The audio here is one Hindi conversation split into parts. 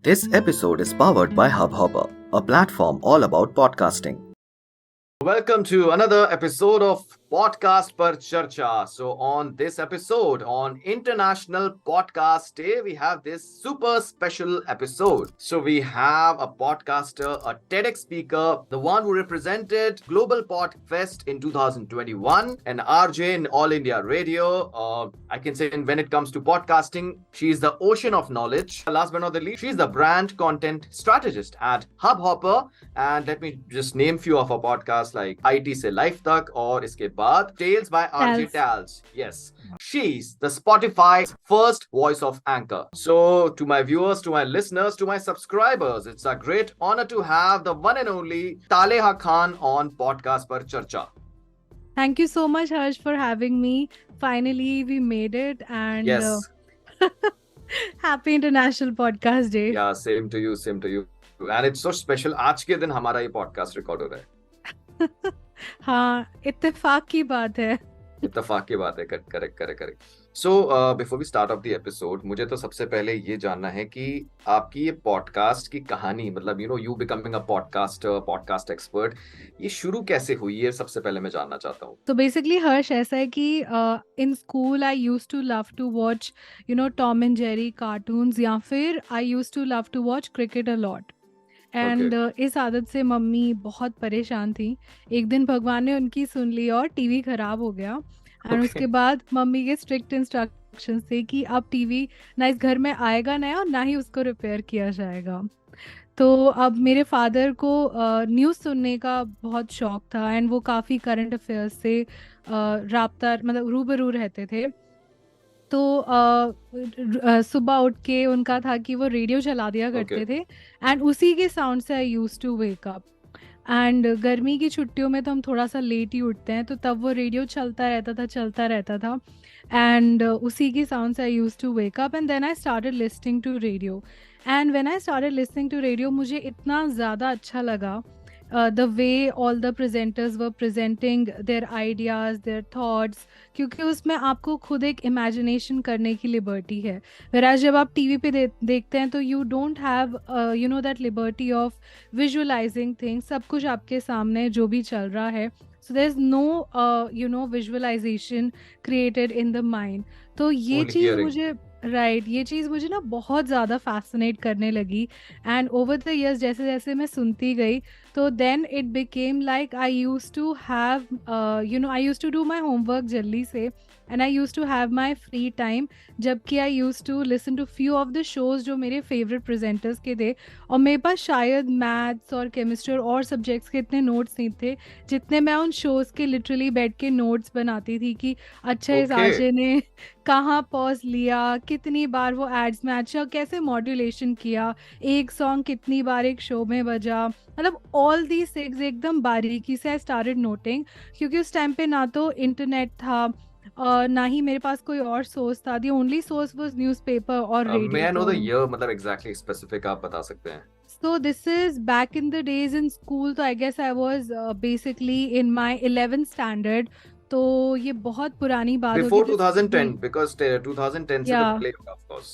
This episode is powered by Hubhopper, a platform all about podcasting. Welcome to another episode of Podcast Per Charcha. So, on this episode, on International Podcast Day, we have this super special episode. So, we have a podcaster, a TEDx speaker, the one who represented Global Pod Fest in 2021, an RJ in All India Radio. I can say when it comes to podcasting, she is the ocean of knowledge. Last but not the least, she's the brand content strategist at Hubhopper. And let me just name few of our podcasts like IT से Life तक और इसके बाद Tales by RJ Tals. Yes, she's the Spotify first voice of Anchor. So to my viewers, to my listeners, to my subscribers, it's a great honor to have the one and only Taleha Khan on Podcast Per Charcha. Thank you so much, Harsh, for having me. Finally, we made it, and Yes. Happy International Podcast Day. Yeah, same to you, same to you. And it's so special. आज के दिन हमारा ये podcast record हो रहा है. हाँ, इत्तेफाक की बात है. इत्तेफाक की बात है. Correct. So before we start off the episode, मुझे तो सबसे पहले ये जानना है कि आपकी ये पॉडकास्ट की कहानी, मतलब you becoming a podcaster, podcast expert, ये शुरू कैसे हुई है, सबसे पहले मैं जानना चाहता हूँ. So basically, Harsh, ऐसा है कि in school I used to love to watch, Tom and Jerry cartoons, या फिर I used to love to watch cricket a lot. And इस आदत से मम्मी बहुत परेशान थी. एक दिन भगवान ने उनकी सुन ली और टीवी खराब हो गया. एंड उसके बाद मम्मी के स्ट्रिक्ट इंस्ट्रक्शन थे कि अब टीवी ना इस घर में आएगा नया और ना ही उसको रिपेयर किया जाएगा. तो अब मेरे फादर को न्यूज़ सुनने का बहुत शौक था एंड वो काफ़ी करंट अफेयर्स से राब्ता मतलब रूबरू रहते थे. तो सुबह उठ के उनका था कि वो रेडियो चला दिया करते थे एंड उसी के साउंड से I used to wake up. And गर्मी की छुट्टियों में तो हम थोड़ा सा लेट ही उठते हैं, तो तब वो रेडियो चलता रहता था एंड उसी के साउंड से I used to wake up. And then I started listening to radio. And when I started listening to radio, मुझे इतना ज़्यादा अच्छा लगा the way all the presenters were presenting their ideas, their thoughts, क्योंकि उसमें आपको खुद एक imagination करने की liberty है. Whereas जब आप टीवी पे देखते हैं तो you don't have that liberty of visualizing things. सब कुछ आपके सामने जो भी चल रहा है. So there's no visualization created in the mind. तो ये चीज़ मुझे ना बहुत ज़्यादा फैसिनेट करने लगी. एंड ओवर द इयर्स जैसे जैसे मैं सुनती गई, तो then it became like I used to do my homework जल्दी से and I used to have my free time, जबकि I used to listen to few of the shows जो मेरे फेवरेट प्रेजेंटर्स के थे. और मेरे पास शायद मैथ्स और केमिस्ट्री और सब्जेक्ट्स के इतने नोट्स नहीं थे जितने मैं उन शोज़ के लिटरली बैठ के नोट्स बनाती थी कि अच्छा इस आरजे ने कहाँ पॉज लिया, कितनी बार वो एड्स में अच्छा कैसे मॉड्यूलेशन किया, एक सॉन्ग कितनी बार एक शो में बजा, मतलब ऑल दी थिंग्स एकदम बारीकी से आई स्टार्टेड नोटिंग. क्योंकि उस टाइम पे ना तो इंटरनेट था और ना ही मेरे पास कोई और सोर्स था. The only source was newspaper और radio. May I know the year, मतलब एग्जैक्टली स्पेसिफिक आप बता सकते हैं? So this is back in the days in school, तो I guess I was basically in my 11th standard. तो ये बहुत पुरानी बात Before 2010, because 2010 से तो पहले होगा, of course.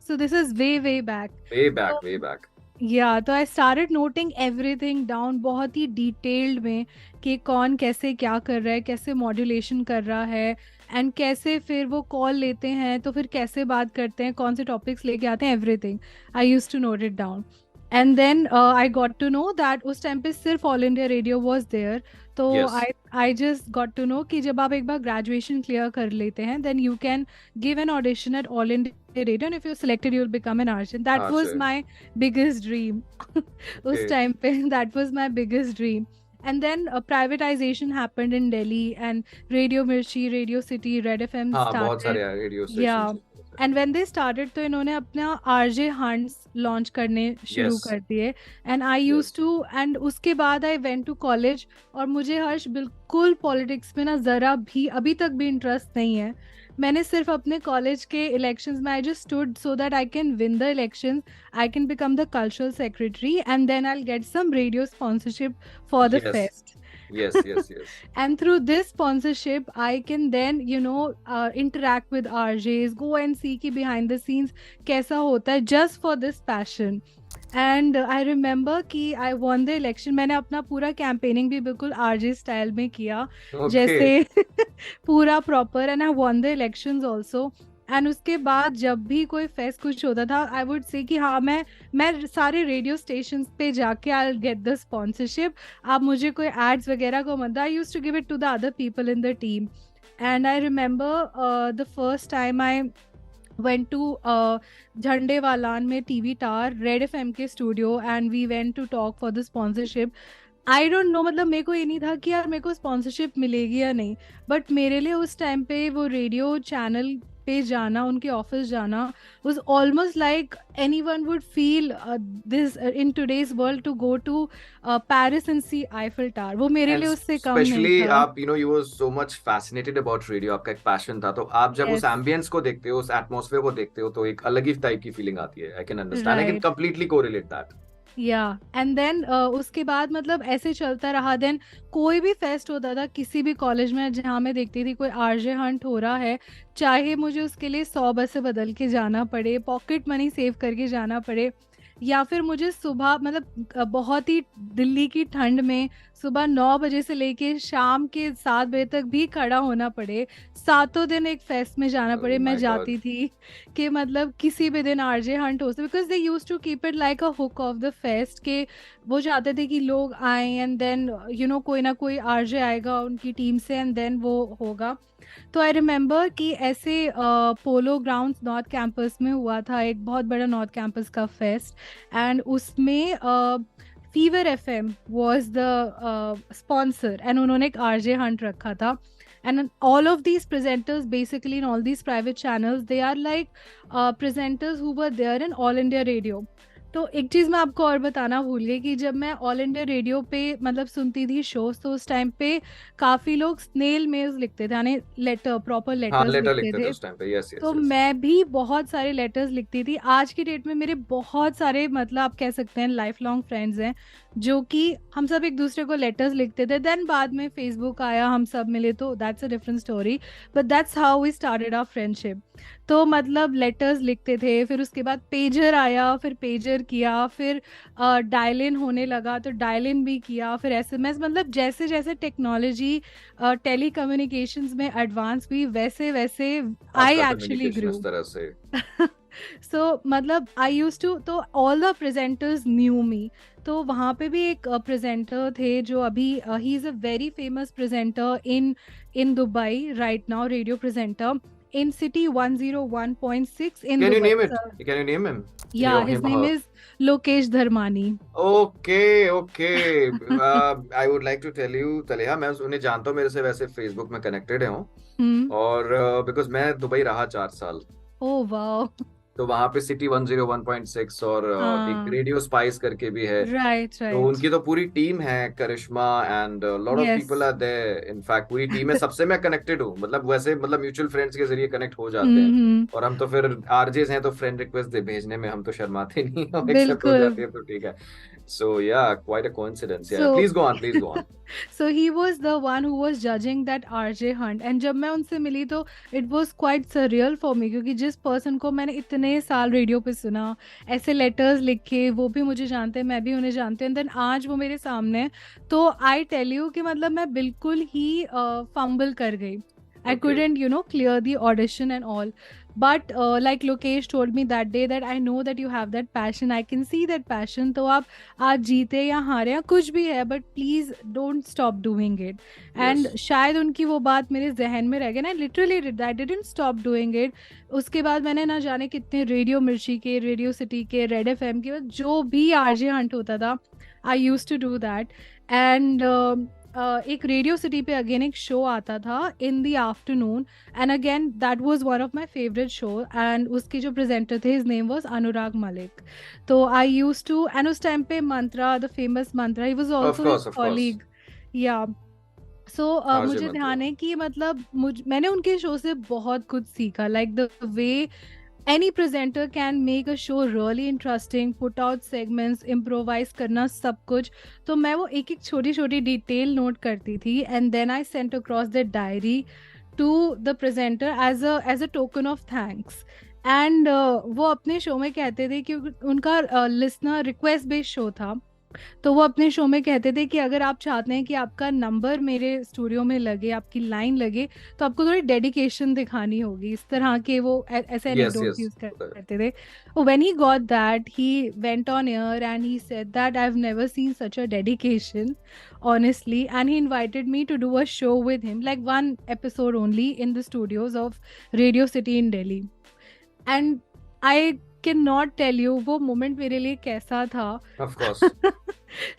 So this is way back. Way back. Yeah, तो I started noting everything down बहुत ही डिटेल्ड में कि कौन कैसे क्या कर रहा है, कैसे मॉड्यूलेशन कर रहा है एंड कैसे फिर वो कॉल लेते हैं, तो फिर कैसे बात करते हैं, कौन से टॉपिक्स लेके आते हैं, everything I used to note it down. And then I got to know that उस टाइम पे सिर्फ all India radio was there. तो I just got to know कि जब आप एक बार ग्रेजुएशन क्लियर कर लेते हैं then you can give an audition at All India radio and if you selected you will become an artist. That was my biggest dream. उस टाइम पे that was my biggest dream. And then privatization happened in Delhi and Radio Mirchi, Radio City, Red FM started. बहुत सारे radio station. Yeah. And when they started, तो इन्होंने अपना RJ Hunts लॉन्च करने शुरू कर दिए. And I used to, and उसके बाद I went to college. और मुझे हर्ष बिल्कुल पॉलिटिक्स में ना ज़रा भी अभी तक भी इंटरेस्ट नहीं है. मैंने सिर्फ अपने कॉलेज के इलेक्शंस में I just stood so that I can win the elections, I can become the cultural secretary and then I will get some radio sponsorship for the fest. Yes, yes, yes. And through this sponsorship, I can then, interact with RJs, go and see कि behind the scenes कैसा होता है, just for this passion. And I remember कि आई वॉन द इलेक्शन. मैंने अपना पूरा कैंपेनिंग भी बिल्कुल आरजे स्टाइल में किया, Okay. जैसे पूरा proper, and I won the elections also. And उसके बाद जब भी कोई फेस्ट कुछ होता था, आई वुड से कि हाँ, मैं सारे रेडियो स्टेशन पे जाके आई गेट द स्पॉन्सरशिप. आप मुझे कोई एड्स वगैरह को मत. I use to give it to the other people in the team. And I remember the first time I went to Jhandewalan में TV Tower, Red FM के studio, and we went to talk for the sponsorship. I don't know, मतलब मेरे को ये नहीं था कि यार मेरे को स्पॉन्सरशिप मिलेगी या नहीं, बट मेरे लिए उस टाइम पे वो रेडियो चैनल पे जाना, उनके ऑफिस जाना, was almost like anyone would feel this in today's world to go to Paris and see Eiffel Tower. वो मेरे लिए उससे कम नहीं स्पेशली था. आप you were so much fascinated about radio, आपका एक पैशन था, तो आप जब उस Yes. एम्बियंस को देखते हो, उस एटमॉस्फेयर को देखते हो, तो एक अलग ही टाइप की फीलिंग आती है. I can understand, I can Right. Completely correlate that. या एंड देन उसके बाद मतलब ऐसे चलता रहा. देन कोई भी फेस्ट होता था किसी भी कॉलेज में जहाँ मैं देखती थी कोई आरजे हंट हो रहा है, चाहे मुझे उसके लिए 100 बसें बदल के जाना पड़े, पॉकेट मनी सेव करके जाना पड़े, या फिर मुझे सुबह मतलब बहुत ही दिल्ली की ठंड में सुबह 9 बजे से लेके शाम के 7 बजे तक भी खड़ा होना पड़े, सातों दिन एक फेस्ट में जाना Oh पड़े, my मैं God. जाती थी कि मतलब किसी भी दिन आरजे हंट हो सके, because they use to keep it like a hook of the fest, के वो चाहते थे कि लोग आए एंड देन कोई ना कोई आरजे आएगा उनकी टीम से एंड देन वो होगा. तो आई रिमेंबर कि ऐसे पोलो ग्राउंड नॉर्थ कैंपस में हुआ था एक बहुत बड़ा नॉर्थ कैंपस का फेस्ट, एंड उसमें fever FM was the sponsor, and उन्होंने एक आरजे हंट रखा था. And all of these presenters, basically in all these private channels, they are like presenters who were there in All India Radio. तो एक चीज़ मैं आपको और बताना भूल गई कि जब मैं ऑल इंडिया रेडियो पे मतलब सुनती थी शोज, तो उस टाइम पे काफ़ी लोग स्नेल मेल्स लिखते थे, यानी लेटर, प्रॉपर हाँ, लेटर्स लेटर लिखते लिखते थे थे. उस टाइम पे. यस, यस, तो यस. मैं भी बहुत सारे लेटर्स लिखती थी. आज की डेट में मेरे बहुत सारे मतलब आप कह सकते हैं लाइफ लॉन्ग फ्रेंड्स हैं, जो कि हम सब एक दूसरे को लेटर्स लिखते थे. देन बाद में फेसबुक आया, हम सब मिले, तो that's a different story, but that's how we started our friendship. तो मतलब लेटर्स लिखते थे, फिर उसके बाद पेजर आया, फिर पेजर किया, फिर डायल इन होने लगा तो डायल इन भी किया, फिर एसएमएस. मतलब जैसे जैसे टेक्नोलॉजी टेली कम्युनिकेशंस में एडवांस हुई, वैसे वैसे आई आपका एक्चुअली कम्युनिकेशन ग्रू. इस तरह से. सो मतलब आई यूज टू, तो ऑल द प्रेजेंटर्स न्यू मी. तो वहाँ पे भी एक प्रेजेंटर थे जो अभी he is a very famous presenter in Dubai right now, radio presenter in City 101.6 in Can you Dubai. name it? Can you name him? Yeah, Him his or name her? is Lokesh Dharmani. Okay, okay. I would like to tell you, तलेहा, मैं उन्हें जानता हूँ, मेरे से वैसे फेसबुक में कनेक्टेड हूँ, और बिकॉज मैं दुबई रहा 4 साल, Oh wow. तो वहाँ पे सिटी 101.6 और एक हाँ. रेडियो स्पाइस करके भी है. Right, तो right. उनकी तो पूरी टीम है, Karishma and lot of Yes. People are there. In fact पूरी टीम है, सबसे मैं कनेक्टेड हूँ, मतलब वैसे मतलब म्यूचुअल फ्रेंड्स के जरिए कनेक्ट हो जाते हैं. हम्म. और हम तो फिर आरजेस हैं, तो फ्रेंड रिक्वेस्ट भेजने में हम तो शर्माते नहीं, हम एक्सेप्ट हो बिल्कुल. जाती है, तो ठीक है. सो या, क्वाइट अ कोइंसिडेंस. या, So please go on, please go on. so he was the one who was judging that RJ Hunt, and जब मैं उनसे मिली तो it was quite surreal for me, क्योंकि जिस पर्सन को मैंने इतने साल रेडियो पे सुना, ऐसे लेटर्स लिखे, वो भी मुझे जानते हैं, मैं भी उन्हें जानती हूँ, देन आज वो मेरे सामने. तो आई टेल यू कि मतलब मैं बिल्कुल ही फंबल कर गई. I Okay. couldn't clear the audition and all. But like Lokesh told me that day that I know that you have that passion. I can see that passion. तो आप आज जीते या हारे या कुछ भी है, but please don't stop doing it. And Yes. शायद उनकी वो बात मेरे जहन में रह गई ना. Literally I didn't stop doing it. उसके बाद मैंने ना जाने कितने रेडियो मिर्ची के, रेडियो सिटी के, रेड एफएम के, जो भी आरजे हंट होता था, I used to do that. And एक रेडियो सिटी पे अगेन एक शो आता था in the afternoon, and again that was one of my favourite show, and उसके जो प्रेजेंटर थे his name was Anurag Malik. तो आई यूज्ड टू, एंड उस टाइम पे Mantra, the famous Mantra, he was also his of course. Colleague. Yeah so RJ मुझे ध्यान मंत्रा. है कि मतलब मैंने उनके शो से बहुत कुछ सीखा, like the way any presenter can make a show really interesting, put out segments, improvise करना सब कुछ. तो मैं वो एक एक छोटी छोटी डिटेल नोट करती थी, and then I sent across the diary to the presenter as a token of thanks. And वो अपने शो में कहते थे कि उनका लिसनर रिक्वेस्ट बेस्ड शो था, तो वो अपने शो में कहते थे कि अगर आप चाहते हैं कि आपका नंबर मेरे स्टूडियो में लगे, आपकी लाइन लगे, तो आपको थोड़ी डेडिकेशन दिखानी होगी. इस तरह के वो ऐसे Yes, एनेक्डोट्स yes. यूज करते थे. When he got that, he went on air and he said that I have never seen such a dedication, honestly, and he invited me to do a show with him, like one episode only, in the studios of Radio City in Delhi. And I cannot tell you वो moment मेरे लिए कैसा था. Of course.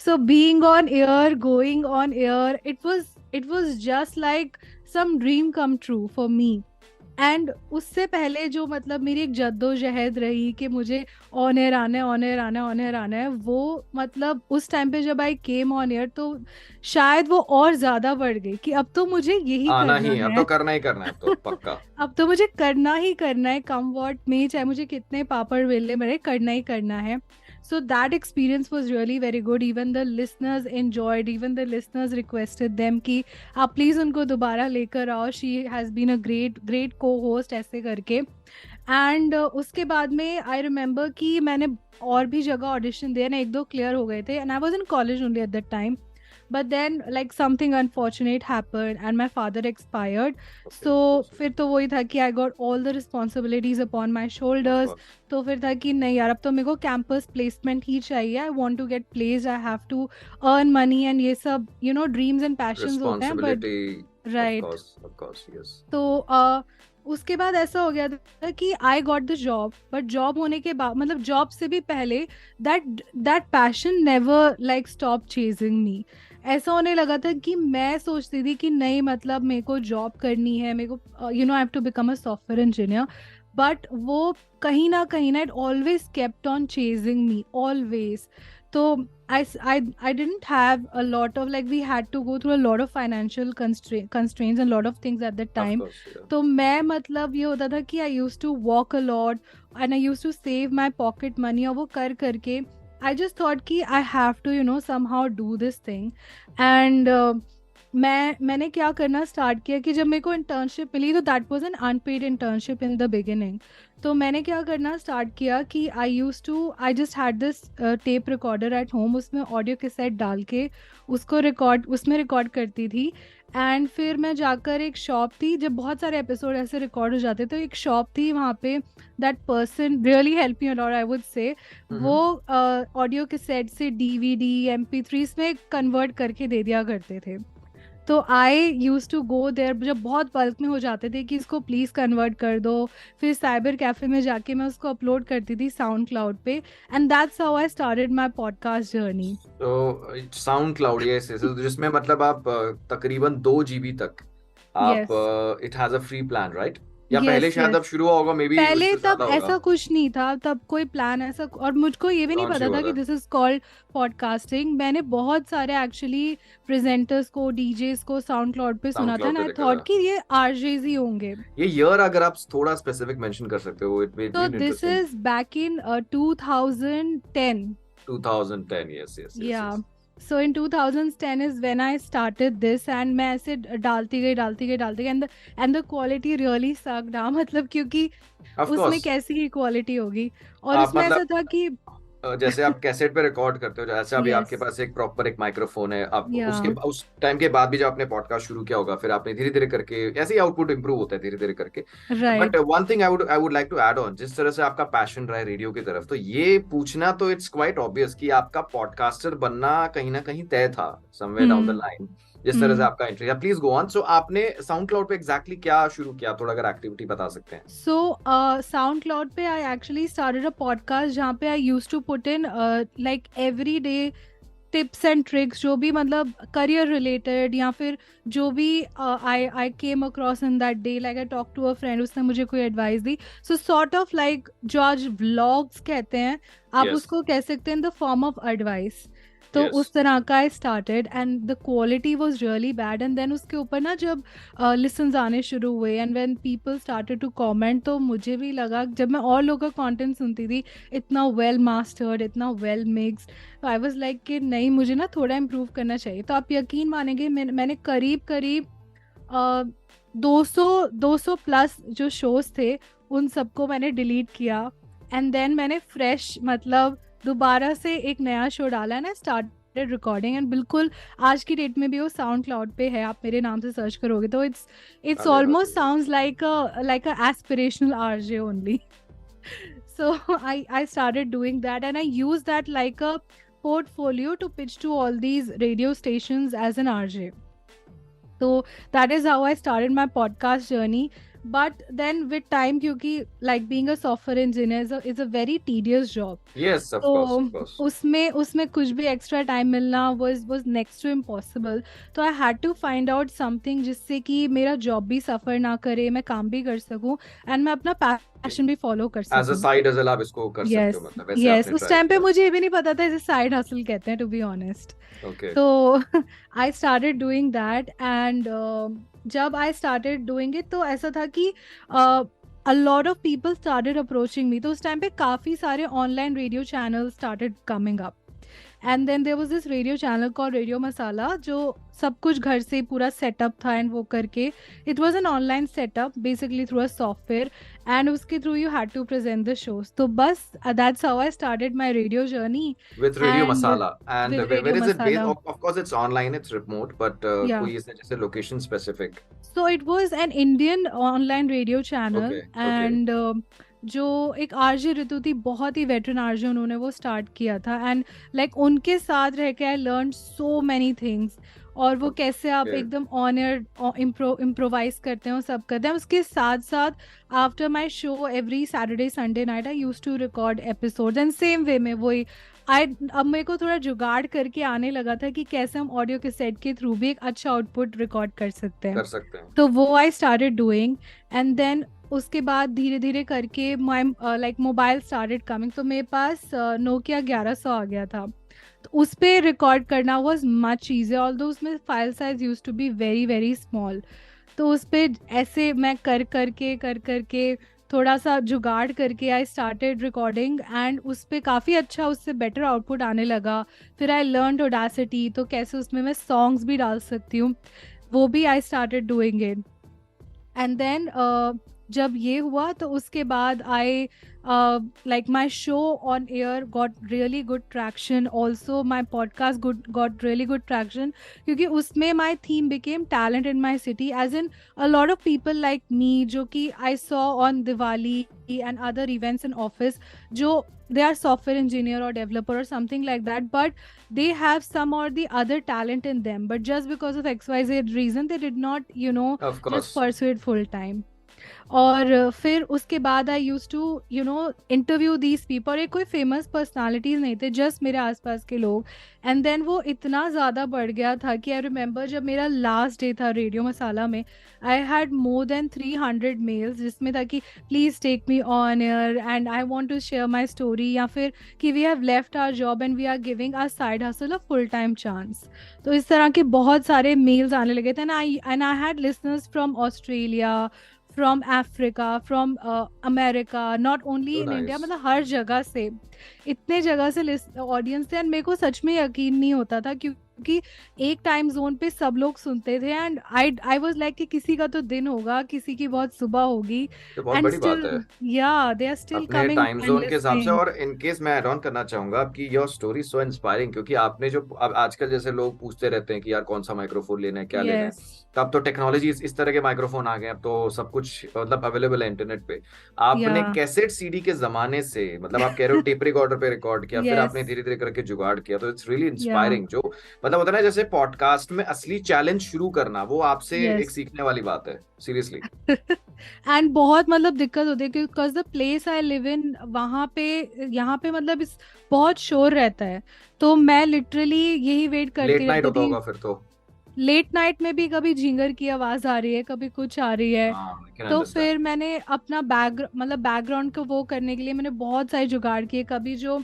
So being on air, going on air, it was just like some dream come true for me. And उससे पहले जो मतलब मेरी एक जद्दोजहद रही कि मुझे ऑन एयर आना है, ऑन एयर आना है, ऑन एयर आना है, वो मतलब उस टाइम पे जब आई केम ऑन एयर तो शायद वो और ज्यादा बढ़ गई कि अब तो मुझे यही आना करना ही, अब है, तो करना ही करना है, तो पक्का. अब तो मुझे करना ही करना है, कम व्हाट मे, चाहे मुझे कितने पापड़ बेलने पड़े, करना ही करना है. So that experience was really very good. Even the listeners enjoyed, even the listeners requested them कि आप प्लीज उनको दोबारा लेकर आओ, she has been a great co-host ऐसे करके. एंड उसके बाद में आई रिमेंबर कि मैंने और भी जगह ऑडिशन दिया ना, एक दो क्लियर हो गए थे, and I was in college only at that time. But then like something unfortunate happened and my father expired. So फिर तो वही था कि I got all the responsibilities upon my shoulders. तो फिर था कि नहीं यार, अब तो मेरे को कैंपस प्लेसमेंट ही चाहिए. I want to get placed, I have to earn money and ये सब you know dreams and passions होते हैं. But right, of course, yes. तो उसके बाद ऐसा हो गया था कि I got the job, but job होने के बाद मतलब जॉब से भी पहले that passion never like stop chasing me. ऐसा होने लगा था कि मैं सोचती थी कि नहीं मतलब मेरे को जॉब करनी है, मेरे को you know I have to become a software engineer. But वो कहीं ना it always kept on chasing me always. तो I didn't have a lot of like we had to go through a lot of financial constraints and a lot of things at that time. Of course, yeah. तो मैं मतलब ये होता था कि I used to walk a lot and I used to save my pocket money, और वो कर करके I just thought कि I have to you know somehow do this thing. And मैंने क्या करना स्टार्ट किया कि जब मेरे को इंटर्नशिप मिली तो that was an unpaid internship in the beginning. तो मैंने क्या करना स्टार्ट किया कि I just had this tape recorder at home, उसमें ऑडियो कैसेट डाल के उसमें रिकॉर्ड करती थी. एंड फिर मैं जाकर एक शॉप थी, जब बहुत सारे एपिसोड ऐसे रिकॉर्ड हो जाते तो एक शॉप थी वहाँ पे, that person really help me a lot I would से. वो ऑडियो कैसेट से DVD MP3s में कन्वर्ट करके दे दिया करते थे. तो आई यूज टू गो देयर जब बहुत बल्क में हो जाते थे कि इसको प्लीज कन्वर्ट कर दो, फिर साइबर कैफे में जाके मैं उसको अपलोड करती थी साउंड क्लाउड पे. And that's how I started my podcast journey. तो साउंड क्लाउड, ये जिसमें मतलब आप तकरीबन 2 GB तक आप it has a free plan, right? या पहले शायद अब शुरू होगा, मे बी पहले तब ऐसा कुछ नहीं था, तब कोई प्लान ऐसा, और मुझको ये भी नहीं पता था कि दिस इज कॉल्ड पॉडकास्टिंग. मैंने बहुत सारे एक्चुअली प्रेजेंटर्स को, डीजेस को साउंड क्लाउड पे सुना था, आई थॉट कि ये आरजेज ही होंगे. ये ईयर अगर आप थोड़ा स्पेसिफिक मेंशन कर सकते हो, इट विल बी इंटरेस्टिंग. तो this is back in 2010. 2010, yes. Yeah. So in 2010 is when I started this, and मैं ऐसे डालती गई and the quality really sucked. हाँ मतलब क्योंकि उसमें कैसी ही क्वालिटी होगी, और उसमें ऐसा था कि जैसे आप कैसेट पे रिकॉर्ड करते हो, जैसे अभी आपके पास एक प्रॉपर एक माइक्रोफोन है, आप उसके उस टाइम के बाद भी जब आपने पॉडकास्ट शुरू किया होगा, फिर आपने धीरे धीरे करके ऐसे ही आउटपुट इंप्रूव होता है धीरे धीरे करके. But one thing I would like to add on, जिस तरह से आपका पैशन रहा है रेडियो की तरफ, तो ये पूछना तो इट्स क्वाइट ऑब्वियस कि आपका पॉडकास्टर बनना कहीं ना कहीं तय था समवेयर डाउन द लाइन, जिस तरह से आपका interest. Please go on. So आपने साउंड क्लाउड पे एग्जैक्टली क्या शुरू किया, थोड़ा अगर एक्टिविटी बता सकते हैं. सो साउंड क्लाउड पे I actually started a podcast जहाँ पे I used to put in like everyday tips and tricks, जो भी मतलब करियर रिलेटेड या फिर जो भी I came across in that day, like I talk to a friend, उसने मुझे कोई एडवाइस दी. सो सॉर्ट ऑफ लाइक जो आज व्लॉग्स कहते हैं, आप उसको कह सकते हैं in the form of advice. तो Yes. उस तरह का I started and the quality was really bad and then उसके ऊपर ना जब लिसन्स आने शुरू हुए and when people started to comment, तो मुझे भी लगा जब मैं और लोगों का कंटेंट सुनती थी इतना वेल मास्टर्ड, इतना वेल मिक्स्ड, तो आई वाज लाइक कि नहीं, मुझे ना थोड़ा इम्प्रूव करना चाहिए। तो आप यकीन मानेंगे मैंने करीब करीब 200 प्लस जो शोज थे उन सबको मैंने डिलीट किया एंड देन मैंने फ्रेश मतलब दोबारा से एक नया शो डाला है ना, स्टार्टेड रिकॉर्डिंग एंड बिल्कुल आज की डेट में भी वो साउंड क्लाउड पे है, आप मेरे नाम से सर्च करोगे तो इट्स अरे ऑलमोस्ट वाह। Sounds like a aspirational RJ only. So I started doing that and I use that like a portfolio to pitch to all these radio stations as an RJ. So that is how I started my podcast journey. But then with time, क्योंकि like being a software engineer is a very tedious job. Yes, of तो course, of course. उसमें कुछ भी एक्स्ट्रा टाइम मिलना was next to impossible. तो I had to find out something जिससे कि मेरा जॉब भी सफर ना करे, मैं काम भी कर सकूं एंड मैं अपना पैशन भी फॉलो कर As a सकूं। side hustle आप इसको कर सकते यस हो, मतलब वैसे यस, आपने उस ट्राई टाइम पे किया। मुझे ये भी नहीं पता था इसे साइड हसल कहते हैं, टू बी ऑनेस्ट। Okay. तो आई स्टार्टेड डूइंग दैट एंड जब आई स्टार्टेड डूइंग इट तो ऐसा था कि a lot of people started approaching me, तो उस टाइम पे काफ़ी सारे online radio channel started coming up and then there was this radio channel called Radio Masala जो सब कुछ घर से पूरा सेटअप था एंड वो करके it was an online setup basically through a software and उसके through you had to present the shows. तो बस that's how I started my radio journey With Radio and Masala. And with where radio is it based? Masala. Of course, it's online, it's remote, but या कोई इसने जैसे location specific. So it was an Indian online radio channel Okay, okay. And जो एक आरजे ऋतु थी, बहुत ही वेटरन आरजे, उन्होंने वो स्टार्ट किया था एंड लाइक उनके साथ रह के I learn so many things. और वो कैसे आप Okay. एकदम ऑन एयर इम्प्रोवाइज करते हैं, वो सब करते हैं। उसके साथ साथ after my show every Saturday Sunday night I use to record episodes and same way में वही अब मेरे को थोड़ा जुगाड़ करके आने लगा था कि कैसे हम ऑडियो के सेट के थ्रू भी एक अच्छा आउटपुट रिकॉर्ड कर सकते हैं। कर सकते हैं। तो वो I started doing and then उसके बाद धीरे धीरे करके my like mobile started coming. तो मेरे पास नोकिया 1100 आ गया था, तो उस पर रिकॉर्ड करना वाज मच ईजी, ऑल्दो उसमें file size use to be very very small. तो उस पर ऐसे मैं कर करके थोड़ा सा जुगाड़ करके आई स्टार्टेड रिकॉर्डिंग एंड उस पर काफ़ी अच्छा, उससे बेटर आउटपुट आने लगा। फिर आई लर्न ऑडासिटी, तो कैसे उसमें मैं सॉन्ग्स भी डाल सकती हूँ, वो भी I started doing it. And then जब ये हुआ तो उसके बाद I like my show on air got really good traction, also my podcast got really good traction, क्योंकि उसमें my theme became talent in my city, as in a lot of people like me जो कि I saw on Diwali and other events in office, जो they are software engineer or developer or something like that, but they have some or the other talent in them, but just because of XYZ reason they did not Of course. just pursue it full time. और फिर उसके बाद I use to interview these people, और ये कोई फेमस पर्सनालिटीज नहीं थे, जस्ट मेरे आसपास के लोग। एंड देन वो इतना ज़्यादा बढ़ गया था कि आई रिमेंबर जब मेरा लास्ट डे था रेडियो मसाला में, I had more than 300 mails जिसमें था कि please take me on air and I want to share my story, या फिर कि we have left our job and we are giving our side hustle a full time chance. तो इस तरह के बहुत सारे मेल्स आने लगे थे and I had listeners from Australia, from Africa, from America, not only in India, मतलब हर जगह से, इतने जगह से ऑडियंस थे एंड मेरे को सच में यकीन नहीं होता था क्योंकि एक टाइम जोन पे सब लोग सुनते थे एंड आई वाज लाइक कि किसी का तो दिन होगा, किसी की बहुत सुबह होगी, तो बहुत एंड बड़ी बात है स्टिल या दे आर स्टिल अपने कमिंग टाइम एंड जोन के हिसाब से। लिसनिंग। और इन केस मैं ऐड ऑन करना चाहूंगा कि योर स्टोरी सो इंस्पायरिंग, क्योंकि आपने जो अब आजकल जैसे लोग पूछते रहते हैं कि यार कौन सा माइक्रोफोन लेना है, क्या लेना है, यस तब तो टेक्नोलॉजी इस तरह के माइक्रोफोन आ गए, अब तो सब कुछ मतलब अवेलेबल है इंटरनेट पे। आपने या कैसेट सीडी के जमाने से, मतलब आप कह रहे हो टेप रिकॉर्डर पे रिकॉर्ड किया, फिर आपने यस धीरे धीरे करके जुगाड़ किया, तो इट्स रियली या इंस्पायरिंग। जो मतलब होता है ना जैसे पॉडकास्ट में असली चैलेंज शुरू करना, वो आपसे एक यस सीखने वाली बात है, सीरियसली। एंड बहुत मतलब दिक्कत होती है because the place I live in, वहाँ पे यहाँ पे मतलब इस बहुत शोर रहता है, तो मैं लिटरली यही वेट लेट करती नाइट रहती होता थी। होगा फिर तो। लेट नाइट में भी कभी झिंगर की आवाज आ रही है, कभी कुछ आ रही है, हाँ, आई कैन तो अंडरस्टैंड। फिर मैंने अपना बैकग्राउंड को वो करने के लिए मैंने बहुत सारे जुगाड़ किए। कभी जो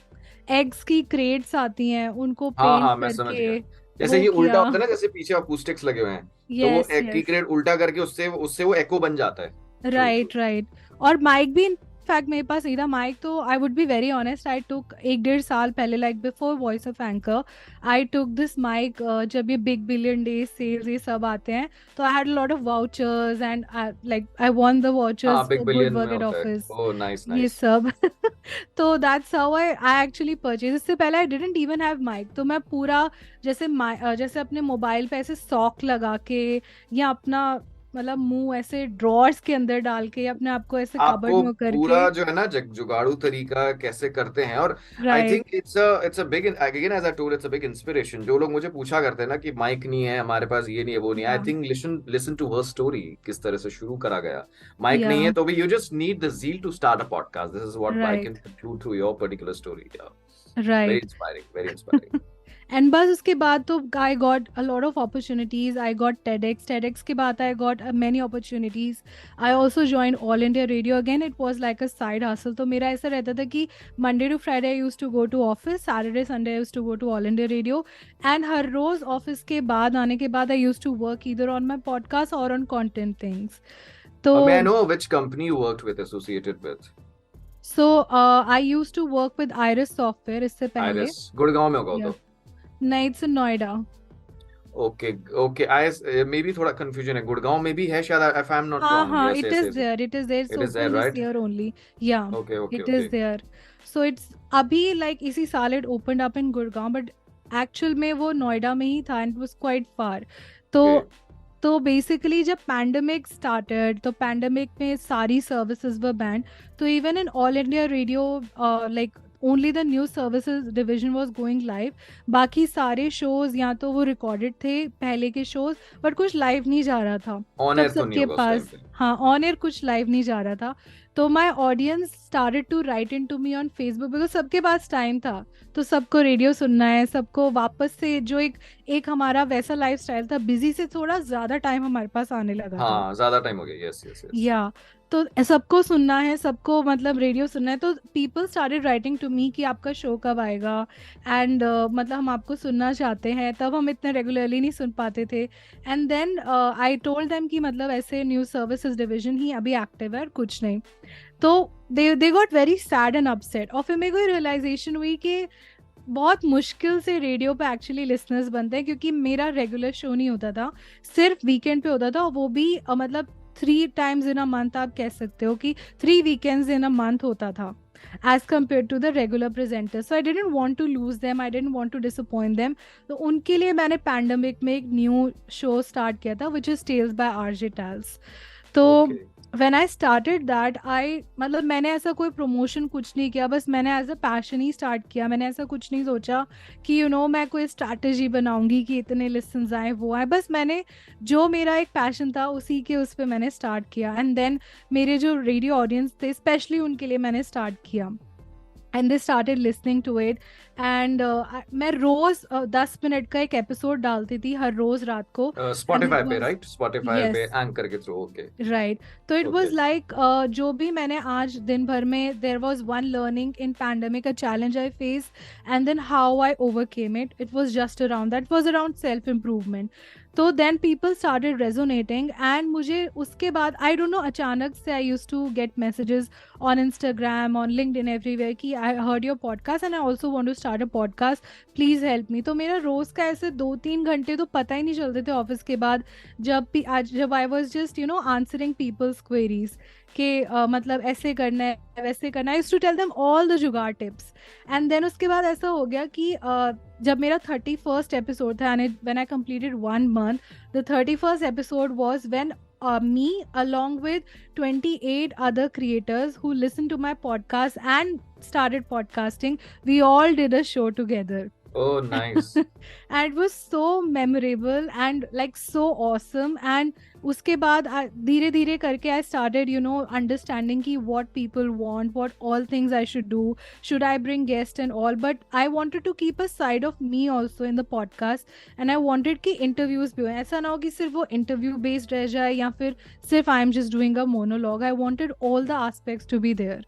एग्स की क्रेट्स आती हैं, उनको हाँ पेंट हाँ, मैं समझ करके गया। जैसे वो ये उल्टा किया। होता है ना, जैसे पीछे अकूस्टिक्स लगे हुए हैं, तो वो यस एक की यस, ग्रेड उल्टा करके उससे उससे वो एको बन जाता है। True true. Right right. और माइक भी इनफैक्ट मेरे पास नहीं था माइक, तो I would be very honest, I took 1-1.5 साल पहले, like before voice of Anchor, I took this mic. जब ये बिग बिलियन डेज सेल्स ये सब आते हैं, तो I had lot of vouchers and like I won the हाँ, vouchers big for good billion में वर्क एट होता है। ऑफिस, ओह नाइस ये नाइस। सब। तो that's how I actually purchase. इससे पहले I didn't even have mic, तो मैं पूरा जैसे अपने मोबाइल पे ऐसे सॉक लगा के, या अपना मतलब मुंह ऐसे ड्रॉर्स के अंदर डाल के, या अपने आप को ऐसे कबर्ड आपको में करके। पूरा जो है ना जुगाड़ू तरीका कैसे करते हैं। और I right. Think it's a big, again as I told, it's a big inspiration. जो लोग मुझे पूछा करते हैं ना कि माइक नहीं है हमारे पास, ये नहीं है वो नहीं है, आई या think listen listen to her story, किस तरह से शुरू करा गया। माइक या नहीं है तो भी you just need the zeal to start a podcast. This is what I can right conclude through your particular story. Very right. Inspiring, very inspiring. And बस उसके बाद तो I got a lot of opportunities, I got TEDx के बाद I got many opportunities. I also join All India Radio, again it was like a side hustle. तो मेरा ऐसा रहता था कि Monday to Friday I use to go to office, Saturday Sunday I use to go to all India radio, and हर रोज ऑफिस के बाद आने के बाद I use to work either on my podcast और ऑन कॉन्टेंट थिंग्स। तो May I know which company you worked with, associated with? So I use to work with Iris software इससे पहले। Iris, गुड़गांव में होगा वो या तो। नहीं, it's in Noida. Okay okay, is maybe थोड़ा कंफ्यूजन है, गुड़गांव में भी है शायद, इफ आई एम नॉट हाँ रॉन्ग। हाँ, yes it yes is yes, there, it is there, it it's is there open this right. Year only. Yeah okay okay it is okay. There. So it's अभी लाइक इसी साल it opened up in Gurgaon, but actual में वो नोएडा में ही था and it was quite far. तो ओके। तो बेसिकली जब पैंडमिक स्टार्टेड, तो पैंडमिक में सारी सर्विसेज वर बैंड। तो even in all India radio, like only the news services division was going live. बाकी सारे शोज या तो वो रिकॉर्डेड थे पहले के शोज, बट कुछ लाइव नहीं जा रहा था। ऑन तब एयर तो नहीं सबके होगा उस टाइम पास, पे। हाँ, ऑन एयर कुछ लाइव नहीं जा रहा था। तो my audience started to write in to me on Facebook, because सबके पास टाइम था, तो सबको रेडियो सुनना है, सबको वापस से जो एक एक हमारा वैसा लाइफ स्टाइल था, बिजी से थोड़ा ज्यादा टाइम हमारे पास आने लगा था। हाँ, ज्यादा टाइम हो गया। Yes yes yes. या तो सबको सुनना है, सबको मतलब रेडियो सुनना है, तो people started writing to me कि आपका शो कब आएगा, एंड मतलब हम आपको सुनना चाहते हैं। तब हम इतने रेगुलरली नहीं सुन पाते थे। And then I told them कि मतलब ऐसे न्यूज़ सर्विसेज डिवीजन ही अभी एक्टिव है और कुछ नहीं। तो they got very sad and upset, और फिर मेरे को रियलाइजेशन हुई कि बहुत मुश्किल से रेडियो पे एक्चुअली लिसनर्स बनते हैं, क्योंकि मेरा रेगुलर शो नहीं होता था, सिर्फ वीकेंड पे होता था, और वो भी मतलब 3 times इन अ मंथ, आप कह सकते हो कि 3 weekends इन अ मंथ होता था as compare to the regular presenter. So I didn't want to lose them, I didn't want to disappoint them. तो उनके लिए मैंने पैंडमिक में एक न्यू शो स्टार्ट किया था, which is tales by RJ tales. तो okay. When I started that, I मतलब मैंने ऐसा कोई प्रमोशन कुछ नहीं किया, बस मैंने एज अ पैशन ही स्टार्ट किया। मैंने ऐसा कुछ नहीं सोचा कि मैं कोई स्ट्रैटेजी बनाऊंगी कि इतने लिसन्स आए वो आए, बस मैंने जो मेरा एक पैशन था उसी के उस पर मैंने स्टार्ट किया। एंड देन मेरे जो रेडियो ऑडियंस थे स्पेशली उनके लिए मैंने स्टार्ट किया, and they started listening to it. And मैं रोज 10 मिनट का एक एपिसोड डालती थी हर रोज रात को। एंड इट स्पॉटिफाई पे, वाज, राइट? स्पॉटिफाई पे यस, एंकर के थ्रू। Okay right. तो इट ओके। वाज लाइक जो भी मैंने आज दिन भर में, there was one learning in pandemic, a challenge I face, and then how I overcame it. It was just around that, was around self improvement. तो then people started resonating, and मुझे उसके बाद आई डोंट नो, अचानक से आई use to get messages on Instagram, on LinkedIn, everywhere कि I heard your podcast and I also want to start a podcast, please help me. तो मेरा रोज़ का ऐसे 2-3 घंटे तो पता ही नहीं चलते थे ऑफिस के बाद, जब I was just answering people's queries कि मतलब ऐसे करना है वैसे करना है, I used to tell them all the jugaad tips. And then उसके बाद ऐसा हो गया कि जब मेरा 31st एपिसोड था, and when I completed 1 month, the 31st episode was when me along with 28 other creators who listened to my podcast and started podcasting, we all did a show together. Oh nice. And it was so memorable and like so awesome. And उसके बाद धीरे धीरे करके I started understanding कि what people want, what all things I should do, should I bring guests and all, but I wanted to keep a side of me also in the podcast, and I wanted कि interviews भी हो, ऐसा ना हो कि सिर्फ वो interview based रह जाए या फिर सिर्फ I am just doing a monologue. I wanted all the aspects to be there.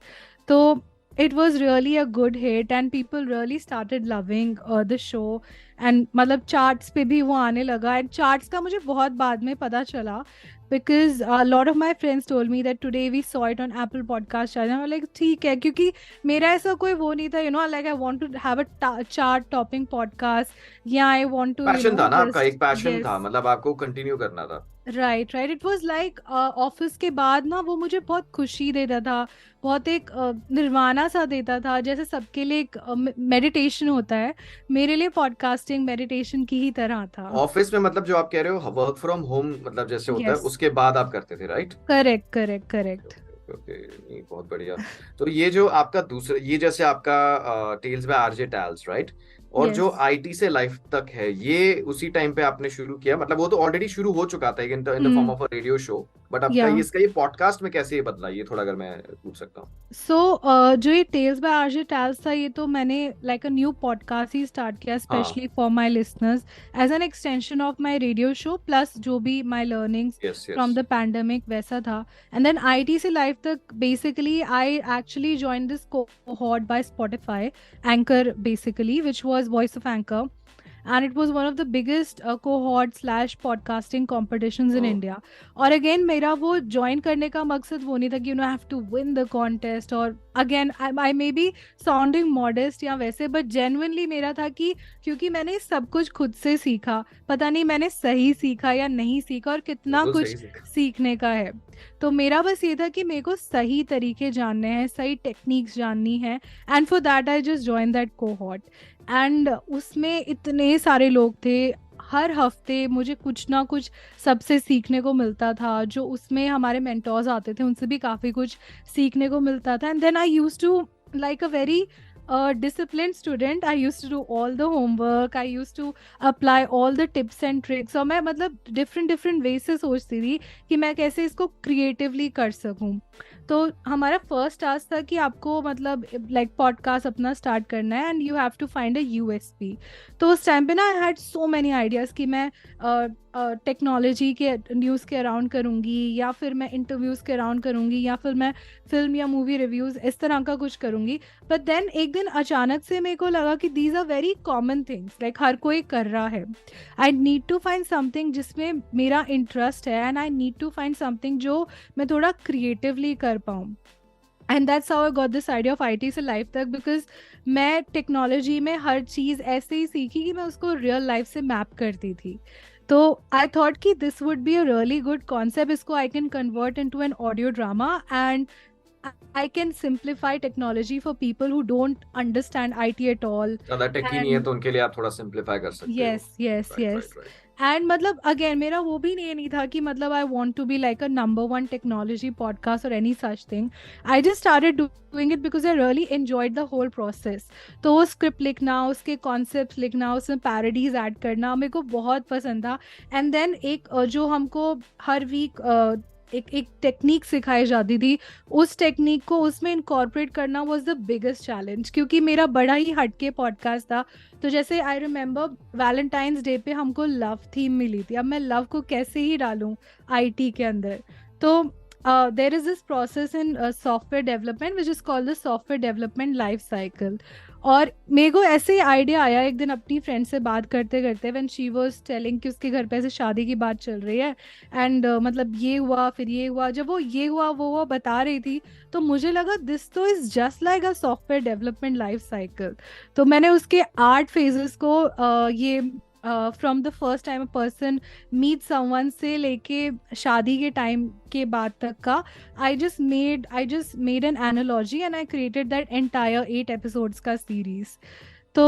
तो it was really a good hit and people really started loving the show. And मतलब charts पे भी वो आने लगा, and charts का मुझे बहुत बाद में पता चला because a lot of my friends told me that today we saw it on Apple Podcast channel. I'm like ठीक है, क्योंकि मेरा ऐसा कोई वो नहीं था, like I want to have a chart topping podcast, या I want to पैशन था ना आपका, just एक पैशन yes. था, मतलब आपको कंटिन्यू करना था। Right right, it was like office के बाद ना वो मुझे बहुत खुशी देता था, बहुत एक निर्वाणा सा देता था, जैसे सबके लिए एक मेडिटेशन होता है, मेरे लिए पॉडकास्टिंग मेडिटेशन की ही तरह था। ऑफिस में मतलब जो आप कह रहे हो वर्क फ्रॉम होम मतलब जैसे होता है, Yes. उसके बाद आप करते थे, right? Correct correct correct. Okay, नहीं बहुत बढ़िया। तो ये जो आपका दूसरा, ये जैसे आपका tales by RJ tales, right? और Yes. जो आईटी से लाइफ तक है, ये उसी टाइम पे आपने शुरू किया, मतलब वो तो ऑलरेडी शुरू हो चुका था in the form of a radio show, but आपका Yeah. इसका ये पॉडकास्ट में कैसे ये बदला, ये थोड़ा अगर मैं पूछ सकता हूँ। सो जो ये टेल्स बाय आरजे टैल्स था, ये तो मैंने लाइक अ न्यू पॉडकास्ट ही स्टार्ट किया specially for my listeners as an extension of my radio show, plus जो भी my learnings yes from the pandemic वैसा था। एंड देन आईटी से लाइफ तक basically I actually join this cohort by Spotify Anchor basically, which was Voice of Anchor, and it was one of the biggest cohort/podcasting competitions in Oh. India. और again मेरा वो join करने का मकसद वो नहीं था कि I have to win the contest, और again I may be sounding modest या वैसे, but genuinely मेरा था कि क्योंकि मैंने सब कुछ खुद से सीखा, पता नहीं मैंने सही सीखा या नहीं सीखा और कितना बिल्कुल कुछ सही सीखा। सीखने का है। तो मेरा बस ये था कि मेरे को सही तरीके जानने हैं, सही टेक्निक्स जाननी है, and for that I just join that cohort. And उसमें इतने सारे लोग थे, हर हफ्ते मुझे कुछ ना कुछ सबसे सीखने को मिलता था, जो उसमें हमारे मेंटोर्स आते थे उनसे भी काफ़ी कुछ सीखने को मिलता था। And then I used to like a very disciplined student, I used to do all the homework, I used to apply all the tips and tricks, और मैं मतलब different ways से सोचती थी कि मैं कैसे इसको क्रिएटिवली कर सकूं। तो हमारा फर्स्ट टास्क था कि आपको मतलब लाइक पॉडकास्ट अपना स्टार्ट करना है and you have to find a USP. तो उस टाइम पे ना I had so many ideas कि मैं टेक्नोलॉजी के न्यूज़ के अराउंड करूँगी, या फिर मैं इंटरव्यूज़ के अराउंड करूँगी, या फिर मैं फिल्म या मूवी रिव्यूज़ इस तरह का कुछ करूँगी। बट देन एक दिन अचानक से मेरे को लगा कि these are very common things, like हर कोई कर रहा है। I need to find something जिसमें मेरा इंटरेस्ट है, and I need to find something जो मैं थोड़ा क्रिएटिवली कर पाऊँ। And that's how I got this idea of IT से लाइफ तक, बिकॉज मैं टेक्नोलॉजी में हर चीज़ ऐसे ही सीखी कि मैं उसको रियल लाइफ से मैप करती थी। तो आई थॉट कि this would be a really good concept, इसको I can convert into an audio drama and I can simplify technology for people who don't understand IT at all. ज़्यादा टेकी नहीं है तो उनके लिए आप थोड़ा सिंप्लीफाई कर सकते हो। Yes, yes, Right, yes. right, right. And मतलब अगेन मेरा वो भी नहीं था कि मतलब I want to be like a number 1 technology podcast और any such thing. I just started doing it because I really enjoyed the whole process. तो वो स्क्रिप्ट लिखना, उसके कॉन्सेप्ट लिखना, उसमें पैरोडीज ऐड करना मेरे को बहुत पसंद था। एंड देन एक जो हमको हर वीक एक टेक्निक सिखाई जाती थी, उस टेक्निक को उसमें इनकॉर्पोरेट करना वाज द बिगेस्ट चैलेंज, क्योंकि मेरा बड़ा ही हटके पॉडकास्ट था। तो जैसे आई रिमेंबर वैलेंटाइंस डे पे हमको लव थीम मिली थी, अब मैं लव को कैसे ही डालूं आईटी के अंदर। तो there is this process in software development which is called the software development life cycle. और मेरे को ऐसे ही आइडिया आया एक दिन अपनी फ्रेंड से बात करते करते, व्हेन शी वाज टेलिंग कि उसके घर पे ऐसे शादी की बात चल रही है, एंड मतलब ये हुआ फिर ये हुआ, जब वो ये हुआ वो हुआ बता रही थी, तो मुझे लगा दिस तो is just like a software development life cycle. तो मैंने उसके 8 फेजेस को ये from the first time a person meet someone से लेके शादी के टाइम के बाद तक का, I just made an analogy and I created that entire 8 episodes का series. तो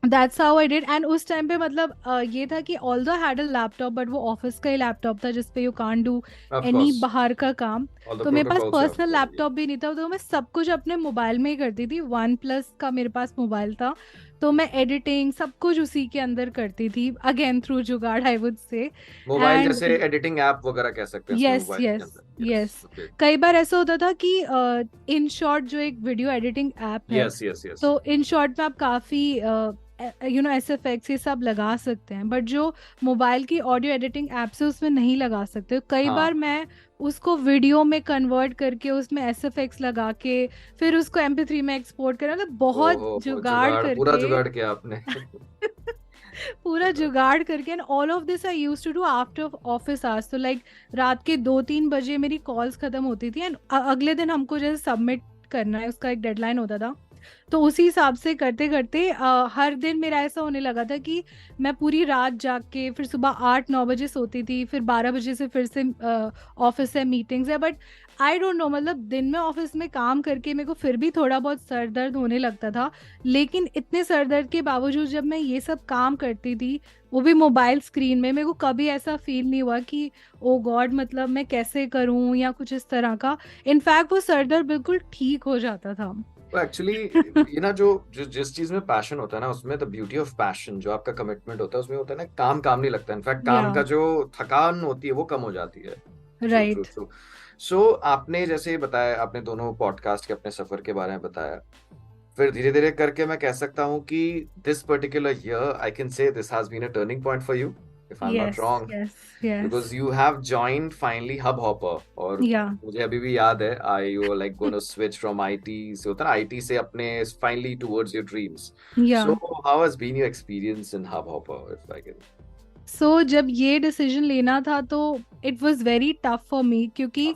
that's how I did. and उस टाइम पे मतलब ये था कि although I had a laptop, but वो ऑफिस का ही लैपटॉप था जिसपे you can't do Of any course. बाहर का काम। All the तो मेरे पास protocols you have personal to follow, laptop भी नहीं था, तो मैं सब कुछ अपने मोबाइल में ही करती थी। OnePlus का मेरे पास मोबाइल था, तो मैं एडिटिंग सब कुछ उसी के अंदर करती थी, अगेन थ्रू जुगाड़ आई वुड से। मोबाइल And- जैसे एडिटिंग ऐप वगैरह कह सकते हैं Yes, मोबाइल के yes, अंदर। yes. Okay. कई बार ऐसा होता था कि इन शॉर्ट जो एक वीडियो एडिटिंग ऐप है, Yes, yes, yes. तो इन शॉर्ट में आप काफ़ी SFX ये सब लगा सकते हैं, बट जो मोबाइल की ऑडियो एडिटिंग एप्स है उसमें नहीं लगा सकते। कई बार मैं उसको वीडियो में कन्वर्ट करके उसमें SFX लगा के फिर उसको MP3 में एक्सपोर्ट करना, मतलब बहुत जुगाड़ पूरा करके जुगाड़ किया आपने। पूरा जुगाड़ करके, and all of this I used to do after office hours. So like रात के 2-3 बजे मेरी कॉल्स खत्म होती थी, एंड अगले दिन हमको जैसे सबमिट करना है उसका एक डेडलाइन होता था, तो उसी हिसाब से करते करते हर दिन मेरा ऐसा होने लगा था कि मैं पूरी रात जाग के फिर सुबह 8-9 बजे सोती थी, फिर 12 बजे से फिर से ऑफिस है, मीटिंग्स है। बट आई डोंट नो, मतलब दिन में ऑफिस में काम करके मेरे को फिर भी थोड़ा बहुत सर दर्द होने लगता था, लेकिन इतने सर दर्द के बावजूद जब मैं ये सब काम करती थी, वो भी मोबाइल स्क्रीन में, मेरे को कभी ऐसा फील नहीं हुआ कि ओ गॉड मतलब मैं कैसे करूं या कुछ इस तरह का। इनफैक्ट वो सर दर्द बिल्कुल ठीक हो जाता था। एक्चुअली ये ना, जो जिस चीज में पैशन होता है ना, उसमें द ब्यूटी ऑफ पैशन, जो आपका कमिटमेंट होता है उसमें होता है ना, काम नहीं लगता, इनफैक्ट काम का जो थकान होती है वो कम हो जाती है। राइट। सो आपने जैसे बताया, आपने दोनों पॉडकास्ट के अपने सफर के बारे में बताया, फिर धीरे धीरे करके मैं कह सकता हूँ कि this particular year I can say this has been a turning point for you, if I'm not wrong, because you have joined finally Hubhopper, और मुझे अभी भी याद है, you were like going to switch from IT से होता है ना, IT से अपने finally towards your dreams. So how has been your experience in Hubhopper, if I can? So जब ये डिसीजन लेना था तो it was very tough for me, क्योंकि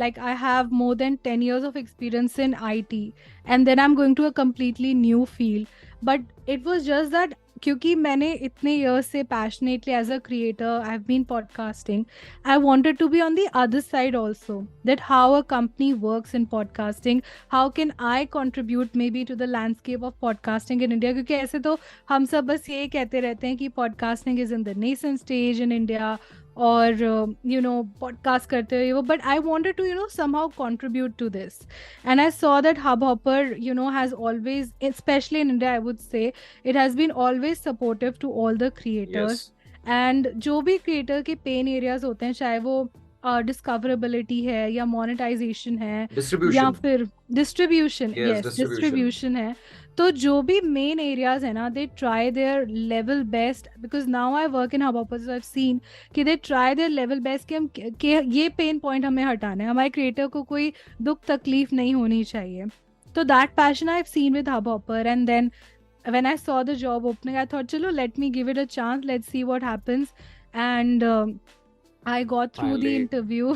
like I have more than 10 years of experience in IT, and then I'm going to a completely new field. But it was just that क्योंकि मैंने इतने years से passionately as a creator I've been podcasting, I wanted to be on the other side also, that how a company works in podcasting, how can I contribute maybe to the landscape of podcasting in India, क्योंकि ऐसे तो हम सब बस ये कहते रहते हैं कि podcasting is in the nascent stage in India, और पॉडकास्ट करते हुए वो, but I wanted to somehow contribute to this, and I saw that Hubhopper has always, especially in India, I would say it has been always supportive to all the creators. and जो भी creator के pain areas होते हैं, चाहे वो डिस्कवरेबिलिटी है या मोनेटाइजेशन है या फिर डिस्ट्रीब्यूशन, डिस्ट्रीब्यूशन है, तो जो भी मेन एरियाज है ना, they try their level best, because now I work in Hubhopper, so I have seen कि they try their level best कि हम ये पेन पॉइंट हमें हटाना है, हमारे क्रिएटर को कोई दुख तकलीफ नहीं होनी चाहिए। तो that passion I have seen with Hubhopper, and then when I saw the job opening, I thought, chalo, let me give it a chance, let's see what happens. And I got through the interview.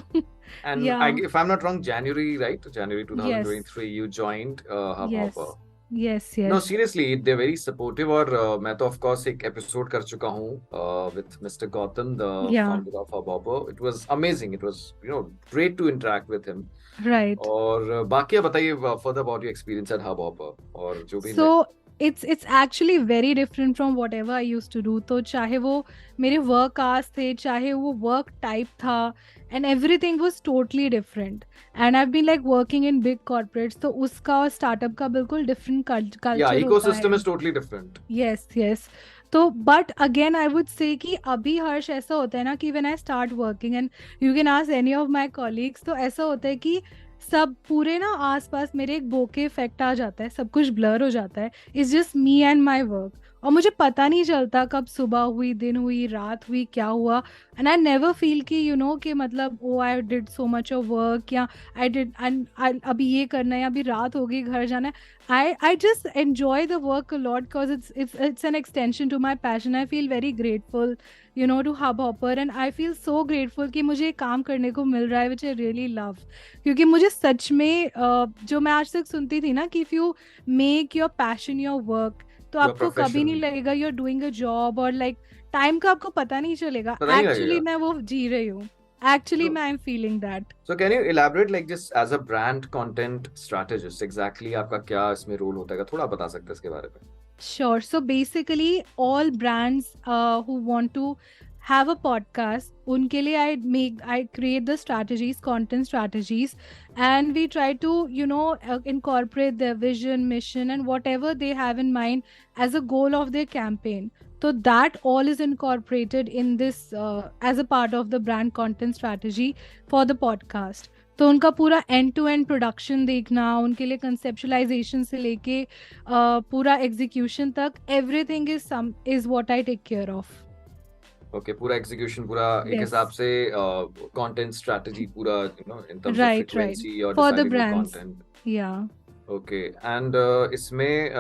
And if I'm not wrong, January 2023, you joined Hubhopper. Yes. No, seriously, they're very supportive. और मैं तो of course एक episode कर चुका हूँ with Mr. Gautam, the founder of Hubhopper. It was amazing. It was great to interact with him. Right. और बाकी बताइए further about your experience at Hubhopper और जो भी। So it's actually very different from whatever I used to do. तो चाहे वो मेरे work hours थे, चाहे वो work type था, and everything was totally different. And I've been like working in big corporates, तो उसका और startup का बिल्कुल different culture होता है। Ecosystem is totally different. Yes. तो but again I would say कि अभी हर्ष ऐसा होता है ना कि when I start working, and you can ask any of my colleagues, तो ऐसा होता है कि सब पूरे ना आसपास मेरे एक बोके इफेक्ट आ जाता है, सब कुछ ब्लर हो जाता है, it's just me and my work, और मुझे पता नहीं चलता कब सुबह हुई, दिन हुई, रात हुई, क्या हुआ। एंड आई नेवर फील कि कि मतलब oh I did so much of work, या आई डिड अभी ये करना है, अभी रात हो गई, घर जाना है। I just enjoy the work a lot because it's an extension to my passion. I feel very grateful to Hubhopper, and I feel so grateful कि मुझे काम करने को मिल रहा है which I really love, क्योंकि मुझे सच में जो मैं आज तक सुनती थी ना कि if you make your passion your work, तो आपको कभी नहीं लगेगा you're doing a job, और like टाइम का आपको पता नहीं चलेगा। Actually मैं वो जी रही हूँ, actually I'm feeling that. So can you elaborate like just as a brand content strategist exactly आपका क्या इसमें रोल होता है, थोड़ा बता सकते हैं इसके बारे में? Sure. So basically all brands who want to have a podcast, उनके लिए I create the strategies, content strategies, and we try to incorporate their vision, mission, and whatever they have in mind as a goal of their campaign. So that all is incorporated in this as a part of the brand content strategy for the podcast. तो उनका पूरा एंड टू एंड प्रोडक्शन देखना, उनके लिए कंसेप्चुलाइजेशन से लेके पूरा एग्जीक्यूशन तक, everything is what I take care of. Okay, पूरा एग्जीक्यूशन पूरा एक हिसाब से कंटेंट स्ट्रेटजी पूरा in terms of right right frequency और for the deciding the brands, content. या ओके, एंड इसमें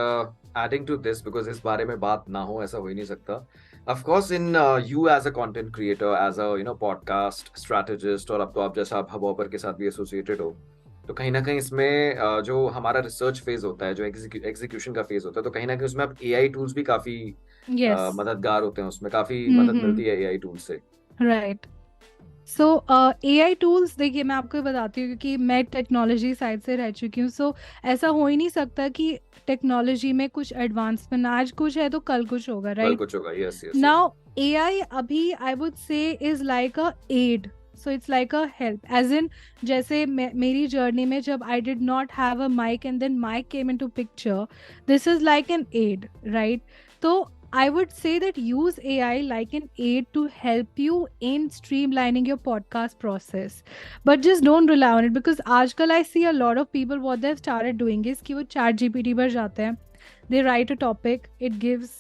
एडिंग टू दिस, बिकॉज इस बारे में बात ना हो ऐसा हो ही नहीं सकता, of course in you as a content creator, as a podcast strategist, और अब तो आप जैसा आप हबहॉपर के साथ भी एसोसिएटेड हो, तो कहीं ना कहीं इसमें जो हमारा रिसर्च फेज होता है, जो एग्जीक्यूशन का फेज होता है, तो कहीं ना कहीं उसमें अब एआई टूल्स भी काफी यस मददगार होते हैं, उसमें काफी मदद मिलती है एआई टूल से। राइट। सो एआई टूल्स, देखिए मैं आपको बताती हूँ क्योंकि मैं टेक्नोलॉजी साइड से रह चुकी हूँ। सो ऐसा हो ही नहीं सकता कि टेक्नोलॉजी में कुछ एडवांसमेंट आज कुछ है तो कल कुछ होगा, कल राइट? कुछ होगा, यस यस। नाउ एआई अभी I would say is like a aid, so it's like a help, as in जैसे मेरी जर्नी में जब I did not have a mic and then mic came into picture, this is like an aid, right? तो I would say that use AI like an aid to help you in streamlining your podcast process, but just don't rely on it, because आजकल I see a lot of people what they've started doing is कि वो chat GPT पर जाते हैं, they write a topic, it gives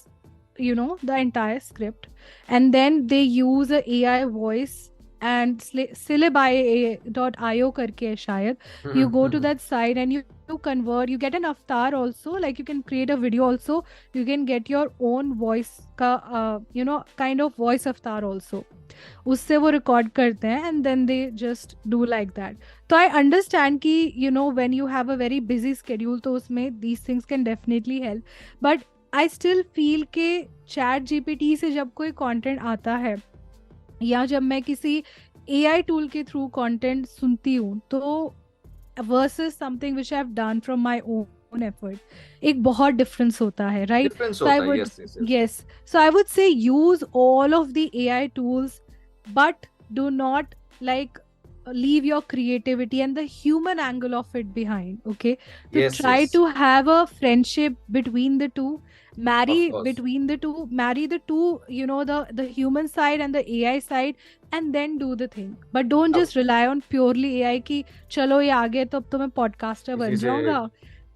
the entire script, and then they use a AI voice and syllabi.io करके है शायद, you go to that site and you convert, you get an avatar also, like you can create a video also, you can get your own voice का kind of voice avatar also, उससे वो रिकॉर्ड करते हैं and then they just do like that. तो I understand कि when you have a very busy schedule तो उसमें these things can definitely help, but I still feel के chat GPT से जब कोई content आता है या जब मैं किसी AI टूल के थ्रू कंटेंट सुनती हूँ, तो versus something which I have done from my own effort, एक बहुत डिफरेंस होता है, राइट? डिफरेंस So I होता है, would yes yes. yes, so I would say use all of the AI tools, but do not like leave your creativity and the human angle of it behind, okay? To Yes, try yes. to have a friendship between the two, marry Of course. between the two, marry the two, the human side and the AI side, and then do the thing, but don't अब just rely on purely AI कि चलो ये आ गया तो अब तो मैं पॉडकास्टर बन इसी से जाऊंगा,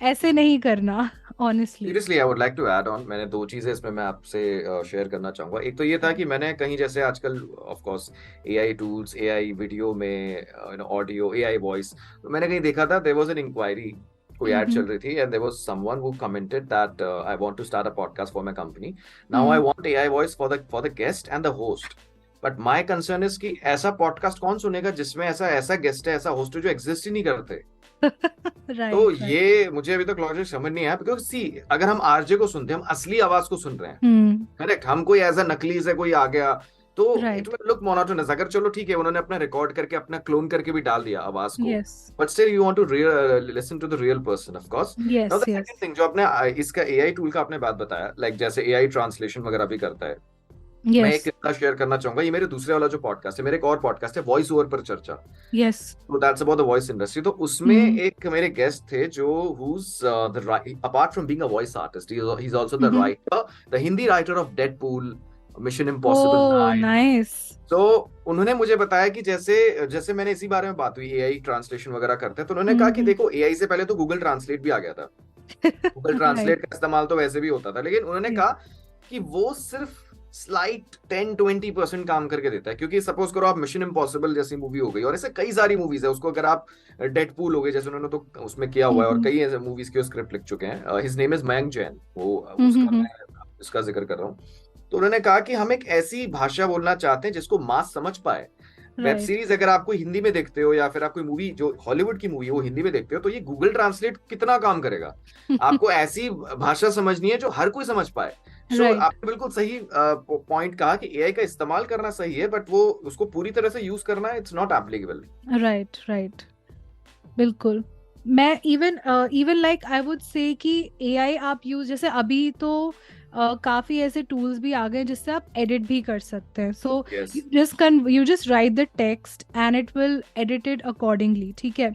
ऐसे नहीं करना honestly. Seriously I would like to add on, मैंने दो चीजें इसमें मैं आपसे शेयर करना चाहूंगा। एक तो ये था कि मैंने कहीं जैसे आजकल of course AI tools, AI video में ऑडियो, एआई वॉइस, तो मैंने कहीं देखा था देयर वाज एन इंक्वायरी, कोई ऐड चल रही थी, and there was someone who commented that I want to start a podcast for my company, now I want AI voice for the guest and the host, but my concern is कि ऐसा पॉडकास्ट कौन सुनेगा जिसमें ऐसा गेस्ट है, ऐसा होस्ट है जो एग्जिस्ट ही नहीं करते। right, तो right. ये मुझे अभी तक लॉजिक समझ नहीं आया, बिकॉज सी अगर हम आरजे को सुनते हैं, हम असली आवाज को सुन रहे हैं, करेक्ट, हम कोई एज अ नकली से कोई आ गया तो इट विल लुक मोनोटोनस। अगर चलो ठीक है उन्होंने अपना रिकॉर्ड करके अपना क्लोन करके भी डाल दिया आवाज को, yes, but still you want to listen to the real person, of course. yes, now the yes, second thing जो आपने इसका एआई टूल का आपने बात बताया, लाइक जैसे एआई ट्रांसलेशन वगैरह भी करता है, मैं एक yes, किस्सा शेयर करना चाहूंगा। ये मेरे दूसरे वाला जो पॉडकास्ट है, मेरे एक और पॉडकास्ट है वॉइस ओवर पर चर्चा, yes, तो that's about the voice industry. तो उसमें एक मेरे गेस्ट थे जो apart from being a voice artist, he is also the writer, the Hindi writer of Deadpool, mission impossible 9। Nice. तो उन्होंने मुझे बताया कि जैसे जैसे मैंने इसी बारे में बात हुई, एआई ट्रांसलेशन वगैरह करते हैं, तो उन्होंने कहा कि देखो एआई से पहले तो गूगल ट्रांसलेट भी आ गया था, गूगल ट्रांसलेट का इस्तेमाल तो वैसे भी होता था, लेकिन उन्होंने कहा कि वो सिर्फ स्लाइट 10-20% काम करके देता है, क्योंकि सपोज करो आप मिशन इम्पॉसिबल जैसी मूवी हो गई, और ऐसे कई सारी मूवीज है, उसको अगर आप डेडपूल हो गए जैसे उन्होंने तो उसमें किया हुआ है, और कई ऐसे मूवीज के स्क्रिप्ट लिख चुके हैं, his name is Mayank Jain, वो उसका मैं इसका जिक्र कर रहा हूँ। तो उन्होंने कहा कि हम एक ऐसी भाषा बोलना चाहते हैं जिसको मास समझ पाए। वेब सीरीज अगर आप कोई हिंदी में देखते हो, या फिर आप कोई मूवी जो हॉलीवुड की मूवी है वो हिंदी में देखते हो, तो ये गूगल ट्रांसलेट कितना काम करेगा? आपको ऐसी भाषा समझनी है जो हर कोई समझ पाए। सो आपने बिल्कुल सही पॉइंट कहा कि एआई का इस्तेमाल करना सही है, बट वो उसको पूरी तरह से यूज करना it's not applicable. Right right, बिल्कुल। मैं इवन लाइक आई वुड से कि एआई आप यूज, जैसे अभी तो काफी ऐसे टूल्स भी आ गए जिससे आप एडिट भी कर सकते हैं। So you just right the text and it will edit it accordingly, ठीक है?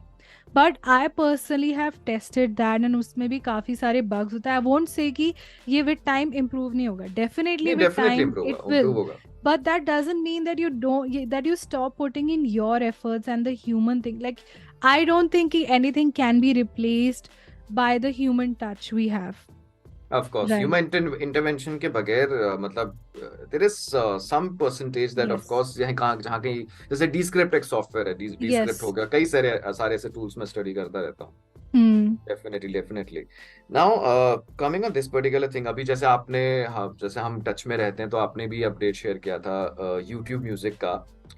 But I personally have tested that and उसमें भी काफी सारे बग्स होता है। आई वोंट से कि ये विद टाइम इम्प्रूव नहीं होगा, definitely with time it will, but that doesn't mean that that you stop putting in your efforts and the human thing. Like, I don't think anything can be replaced by the human touch we have. Of course, Right. human intervention के बगैर मतलब there is some percentage that of Yes. course जहाँ कहीं जैसे Descript एक सॉफ्टवेयर है, Descript Yes. हो गया, कई सारे ऐसे टूल्स में स्टडी करता रहता हूँ. Definitely. Now, coming on this particular thing, अभी जैसे आपने जैसे हम टच में रहते हैं तो आपने भी अपडेट शेयर किया था YouTube म्यूजिक का.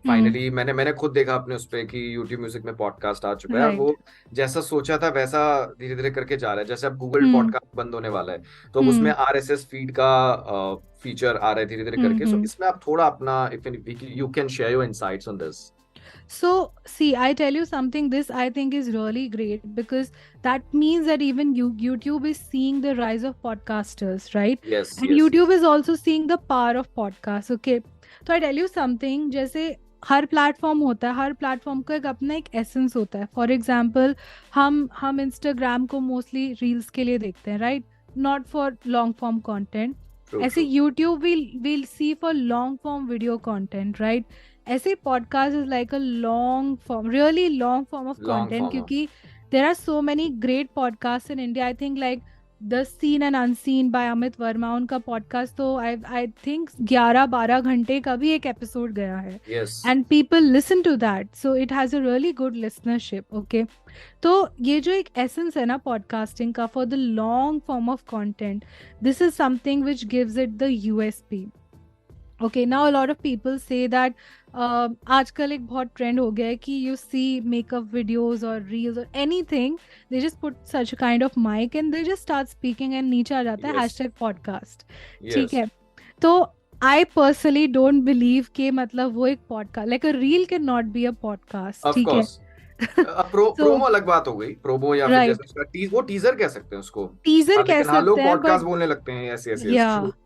फाइनली मैंने खुद देखा अपने उस पे कि YouTube म्यूजिक में पॉडकास्ट आ चुका है और वो जैसा सोचा था वैसा धीरे धीरे करके जा रहा है. जैसे अब गूगल पॉडकास्ट बंद होने वाला है तो अब उसमें RSS फीड का फीचर आ रहा है धीरे धीरे करके. सो इसमें आप थोड़ा अपना if you can share your insights on this. So, see, I tell you something, this I think is really great, because that means that even YouTube is seeing the rise of podcasters, right? Yes. And YouTube is also seeing the power of podcasts, okay? So I tell you something, जैसे हर प्लेटफॉर्म होता है, हर प्लेटफॉर्म का एक अपना एक एसेंस होता है. फॉर एग्जाम्पल हम इंस्टाग्राम को मोस्टली रील्स के लिए देखते हैं, right? Not for long form content. ऐसे YouTube will see for long form video content, right? ऐसे podcast is like a long form, really long form of content, क्योंकि there are so many great podcast in India. I think like the seen and unseen by Amit Verma, उनका पॉडकास्ट तो आई थिंक 11-12 घंटे का भी एक एपिसोड गया है. And people listen to that, so it has a really good listenership. Okay, तो ये जो एक एसेंस है ना पॉडकास्टिंग का for the long form of content, this is something which gives it the USP. Okay, now a lot of people say that आजकल एक बहुत ट्रेंड हो गया है कि you see makeup videos or reels or anything, they just put such a kind of mic and they just start speaking and नीचे आ जाता है #podcast. ठीक है, तो I personally don't believe कि मतलब वो एक podcast, like a reel cannot be a podcast. ठीक है, प्रोमो अलग बात हो गई. प्रोमो या फिर जैसे उसका वो टीजर कह सकते हैं उसको. टीजर कह सकते हैं, लोग पॉडकास्ट बोलने लगते हैं ऐसे.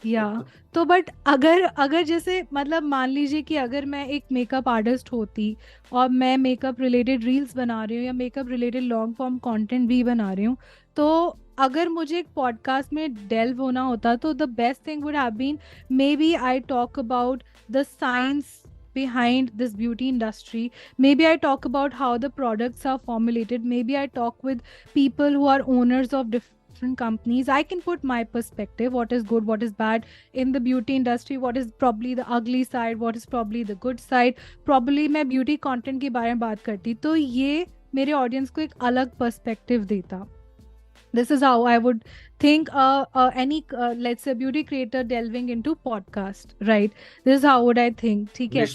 या तो बट अगर जैसे मतलब मान लीजिए कि अगर मैं एक मेकअप आर्टिस्ट होती और मैं मेकअप रिलेटेड रील्स बना रही हूँ या makeup related long form content भी बना रही हूँ, तो अगर मुझे एक पॉडकास्ट में डेल्व होना होता तो the best thing would have been maybe I talk about the science behind this beauty industry. Maybe I talk about how the products are formulated. Maybe I talk with people who are owners of different companies. I can put my perspective, what is good, what is bad in the beauty industry, what is probably the ugly side, what is probably the good side. Probably मैं beauty content के बारे में बात करती तो ये मेरे audience को एक अलग perspective देता. This is how I would think any let's say beauty creator delving into podcast, right? This is how would I think. ठीक है,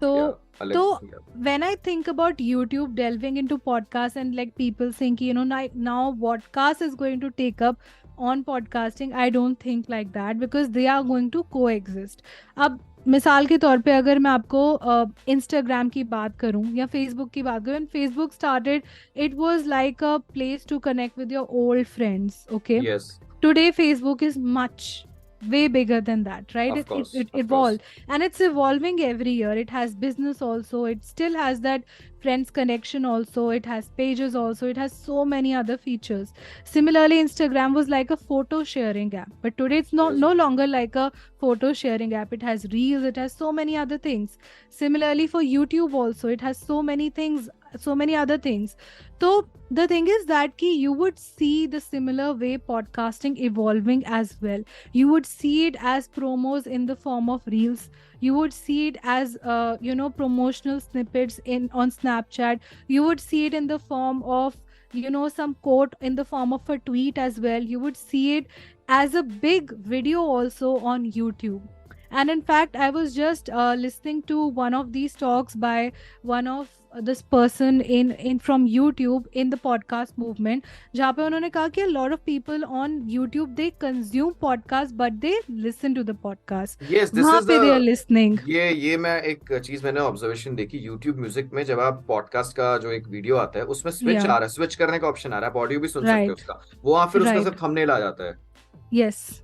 तो when I think about YouTube delving into podcast and like people think, you know, now podcast is going to take up on podcasting, I don't think like that, because they are going to coexist. अब मिसाल के तौर पे अगर मैं आपको इंस्टाग्राम की बात करूं या फेसबुक की बात करूं, Facebook started, it was like a place to connect with your old friends. Okay, today Facebook is much way bigger than that, right? It evolved, and it's evolving every year. It has business also, it still has that friends connection also, it has pages also, it has so many other features. Similarly, Instagram was like a photo sharing app, but today it's no longer like a photo sharing app. It has reels, it has so many other things. Similarly for YouTube also, it has so many things, so many other things. So the thing is that ki you would see the similar way podcasting evolving as well. You would see it as promos in the form of reels. You would see it as you know, promotional snippets on Snapchat. You would see it in the form of, you know, some quote in the form of a tweet as well. You would see it as a big video also on YouTube. And in fact, I was just listening to one of these talks by one of this person in from YouTube in the podcast movement, जहाँ पे उन्होंने कहा कि a lot of people on YouTube they consume podcast but they listen to the podcast. Yes, this is they are listening. ये मैं एक चीज मैंने ऑब्जर्वेशन देखी YouTube म्यूजिक में, जब आप पॉडकास्ट का जो एक वीडियो आता है उसमें स्विच आ रहा है, स्विच करने का ऑप्शन आ रहा है, आप ऑडियो भी सुन सकते हो उसका, वो फिर उसका सिर्फ थंबनेल आ जाता है. Yes,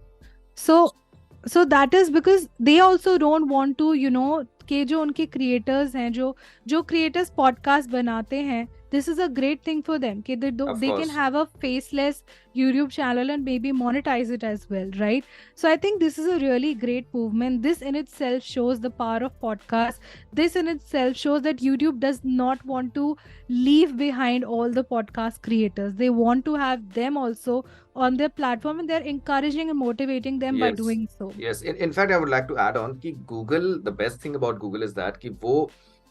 so that is because they also don't want to, you know, कि जो उनके क्रिएटर्स हैं, जो क्रिएटर्स पॉडकास्ट बनाते हैं, this is a great thing for them. Of They can course. have a faceless YouTube channel and maybe monetize it as well, right? So I think this is a really great movement. This in itself shows the power of podcasts. This in itself shows that YouTube does not want to leave behind all the podcast creators. They want to have them also on their platform, and they're encouraging and motivating them by Yes. doing so. Yes. In fact, I would like to add on कि Google, the best thing about Google is that कि वो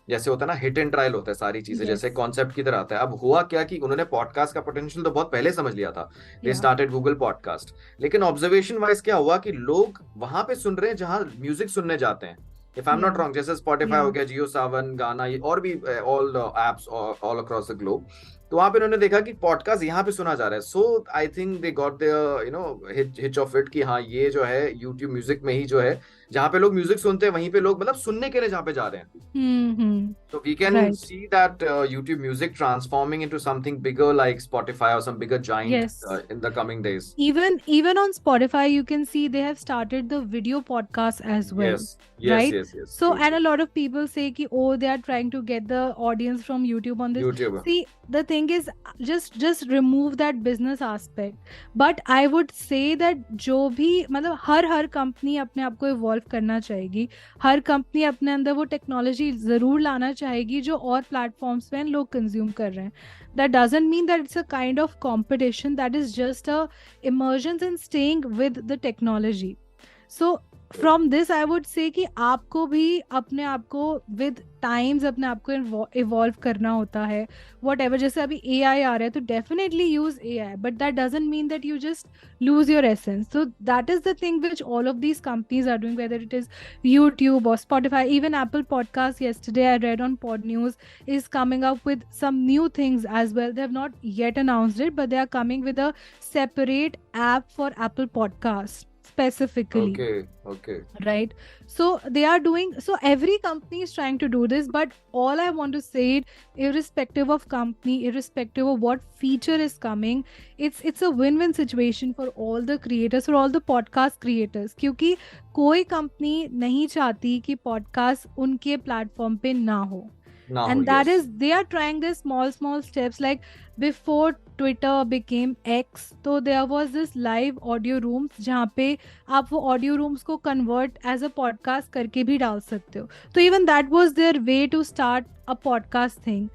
जैसे होता है ना, हिट एंड ट्रायल होता है सारी चीजें, जैसे Yes. कॉन्सेप्ट की तरह आता है। अब हुआ क्या कि उन्होंने पॉडकास्ट का पोटेंशियल तो बहुत पहले समझ लिया था, दे Yeah. Started Google podcast. लेकिन ऑब्जर्वेशन वाइज क्या हुआ कि लोग वहां पे सुन रहे हैं जहां म्यूजिक सुनने जाते हैं। If I am not Yeah. Wrong, जैसे स्पॉटिफाई Yeah. हो गया, जियो सावन, गाना, ये और भी all apps all across the globe. तो वहां पे उन्होंने देखा कि पॉडकास्ट यहाँ पे सुना जा रहा है। So I think they got their hitch of it कि हाँ, ये जो है यूट्यूब म्यूजिक में ही जो है, जहाँ पे लोग म्यूजिक सुनते हैं वहीं पे लोग मतलब सुनने के लिए जहाँ पे जा रहे हैं। Mm-hmm. So we can Right. see that YouTube Music transforming into something bigger like Spotify or some bigger giant Yes. in the coming days. Even on Spotify, you can see they have started the video podcast as well. Yes, yes, Right? yes, yes. So, True, and a lot of people say ki, oh, they are trying to get the audience from YouTube on this. YouTube. See, the thing is, just remove that business aspect. But I would say that जो भी मतलब हर कंपनी अपने आप को इवॉल्व करना चाहेगी, हर कंपनी अपने अंदर वो टेक्नोलॉजी जरूर लाना चाहेगी जो और प्लेटफॉर्म्स पे लोग कंज्यूम कर रहे हैं. That doesn't mean that it's a kind of competition. That is just a emergence in staying with the technology. So from this I would say कि आपको भी अपने आप को with times अपने आप को evolve करना होता है. Whatever, जैसे अभी AI आ रहा है तो definitely use AI, but that doesn't mean that you just lose your essence. So that is the thing which all of these companies are doing, whether it is YouTube or Spotify, even Apple Podcasts. Yesterday I read on Pod News is coming up with some new things as well. They have not yet announced it, but they are coming with a separate app for Apple Podcasts specifically. Okay. Right, so they are doing, so every company is trying to do this, but all I want to say it, irrespective of company, irrespective of what feature is coming, it's a win-win situation for all the creators, for all the podcast creators, क्योंकि कोई कंपनी नहीं चाहती कि पॉडकास्ट उनके प्लेटफॉर्म पे ना हो. Now, And that yes. is, they are trying this small steps. Like before Twitter became X, तो there was this live audio rooms जहाँ पे आप वो audio rooms को convert as a podcast करके भी डाल सकते हो. तो even that was their way to start a podcast thing.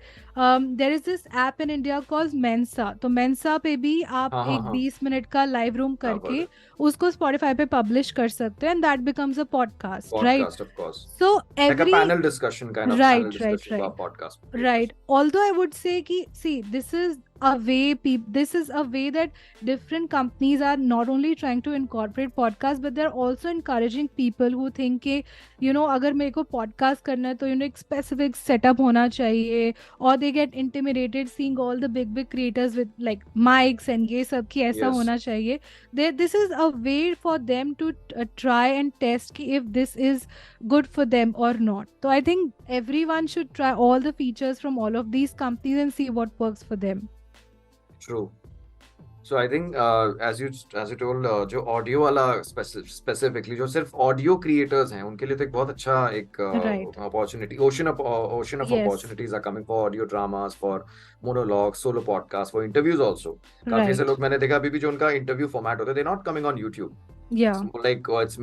There is this app in India called Mensa. तो Mensa पे भी आप हाँ, एक हाँ. 20 मिनट का live room क्या करके बात उसको Spotify पे publish कर सकते हैं, and that becomes a podcast, right? Podcast, of course. So Like a every panel discussion kind of Right, panel discussion right. for podcast. Right. Although I would say कि see, this is a way that different companies are not only trying to incorporate podcasts, but they're also encouraging people who think कि अगर मेरे को podcast करना है तो एक specific setup होना चाहिए, or they get intimidated seeing all the big creators with like mics and ये सब कि ऐसा Yes. होना चाहिए. This is a way for them to try and test कि if this is good for them or not. So I think everyone should try all the features from all of these companies and see what works for them. True. So I think as you told, जो ऑडियो वाला specifically जो सिर्फ ऑडियो क्रिएटर्स हैं उनके लिए तो एक बहुत अच्छा एक Right. opportunity, ocean of Yes. opportunities are coming for audio dramas, for monologues, solo podcasts, for interviews also. काफी ऐसे Right. लोग मैंने देखा अभी भी जो उनका इंटरव्यू फॉर्मेट होता है, they're not coming on YouTube. Yeah. It's more like it's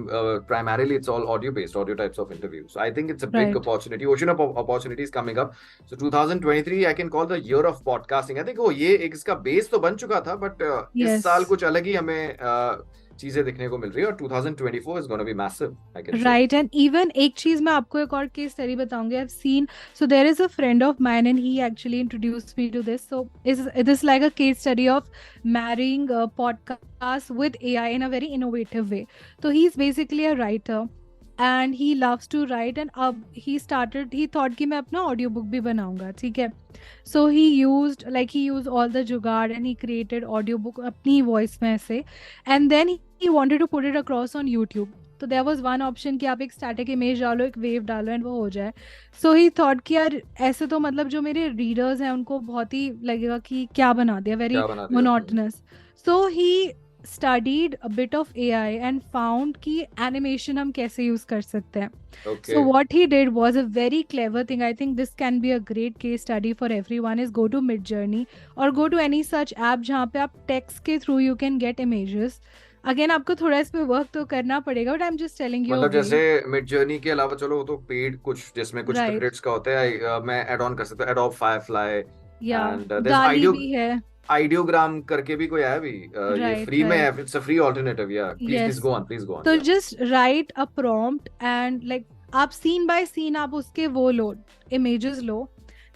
primarily it's all audio based, audio types of interviews. So I think it's a big Right. opportunity, ocean of opportunities coming up. So 2023 I can call the year of podcasting. I think ये एक इसका बेस तो बन चुका था, but इस Yes. साल कुछ अलग ही हमें चीजें दिखने को मिल रही है, और 2024 is going to be massive, I can say. Right, and even एक चीज मैं आपको एक और केस स्टडी बताऊंगी. I've seen, so there is a friend of mine and he actually introduced me to this. So it is like a case study of marrying a podcast with AI in a very innovative way. So he's basically a writer and he loves to write, and अब he thought कि मैं अपना audio book भी बनाऊंगा, ठीक है. So he used all the जुगाड़ and he created audio book अपनी voice में से, and then he wanted to put it across on YouTube. तो there was one option कि आप एक static image डालो, एक wave डालो and वो हो जाए. So he thought कि यार ऐसे तो मतलब जो मेरे readers हैं उनको बहुत ही लगेगा कि क्या बना दिया, very क्या बना दिया? monotonous. So he studied a bit of AI and found कि animation हम कैसे use कर सकते हैं. Okay. So what he did was a very clever thing. I think this can be a great case study for everyone. Is go to Midjourney or go to any such app जहाँ पे आप text के through you can get images. Again आपको थोड़ा इस पे वर्क तो करना पड़ेगा, but I'm just telling you. मतलब जैसे मिड जर्नी के अलावा चलो वो तो पेड कुछ जिसमें कुछ Right. क्रेडिट्स का होता है, मैं ऐड ऑन कर सकता हूँ adobe Firefly Yeah. And DALL-E भी है. आइडियोग्राम करके भी कोई है भी, ये Right, फ्री में right. है, इट्स अ फ्री ऑल्टरनेटिव. या please Yes. Please go on. तो just write a prompt and like आप scene by scene आप उसके वो लो images low,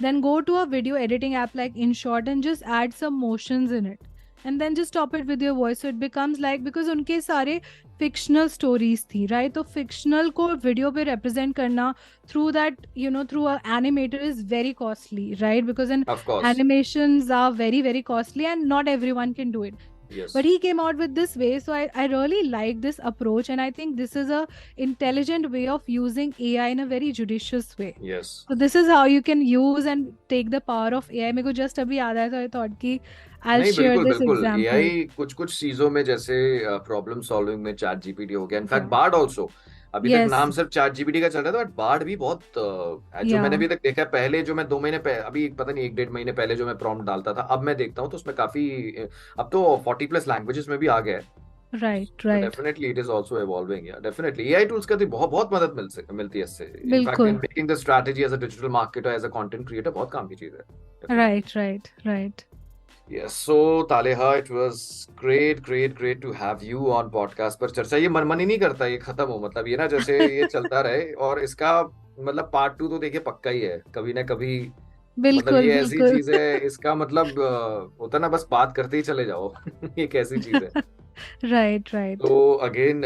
then go to a video editing app like InShot and just add some motions in it and then just top it with your voice, so it becomes like, because उनके सारे fictional stories थी, right? तो fictional को video पे represent करना through that, you know, through an animator is very costly, right? Because Of course. animations are very, very costly and not everyone can do it. Yes. But he came out with this way, so I really like this approach, and I think this is a intelligent way of using AI in a very judicious way. Yes. So this is how you can use and take the power of AI. मेरे को just अभी याद आया, so I thought कि I'll नहीं, share this बिल्कुल example. AI कुछ चीजों में जैसे प्रॉब्लम सॉल्विंग में चैट जीपीटी हो गया, इनफैक्ट Yeah. Board also. अभी तक Yes. नाम सिर्फ चैट जीपीटी का चल रहा था, बट बार्ड भी बहुत जो मैंने अभी तक देखा है, पहले जो मैं 2 महीने पहले, अभी पता नहीं 1-1.5 महीने पहले जो मैं प्रॉम्प्ट डालता था, अब मैं देखता हूँ तो उसमें काफी, अब तो 40+ लैंग्वेजेस में भी आ गया है. Right, right. Definitely it is also evolving. या डेफिनेटली एआई टूल्स का तो बहुत मदद मिलती है इससे. इनफैक्ट बिल्कुल. In making the strategy as a digital marketer, as a content creator, बहुत काम की चीज है. Right, right, right. Yes, so Taleha, it was great to have you on podcast पर चर्चा. ये मन ही नहीं करता ये खत्म हो, मतलब ये ना जैसे ये चलता रहे, और इसका मतलब पार्ट 2 तो देखिए पक्का ही है कभी ना कभी. मतलब ये ऐसी चीज है, इसका मतलब होता ना, बस बात करते ही चले जाओ. ये कैसी चीज है. Right, right. So again,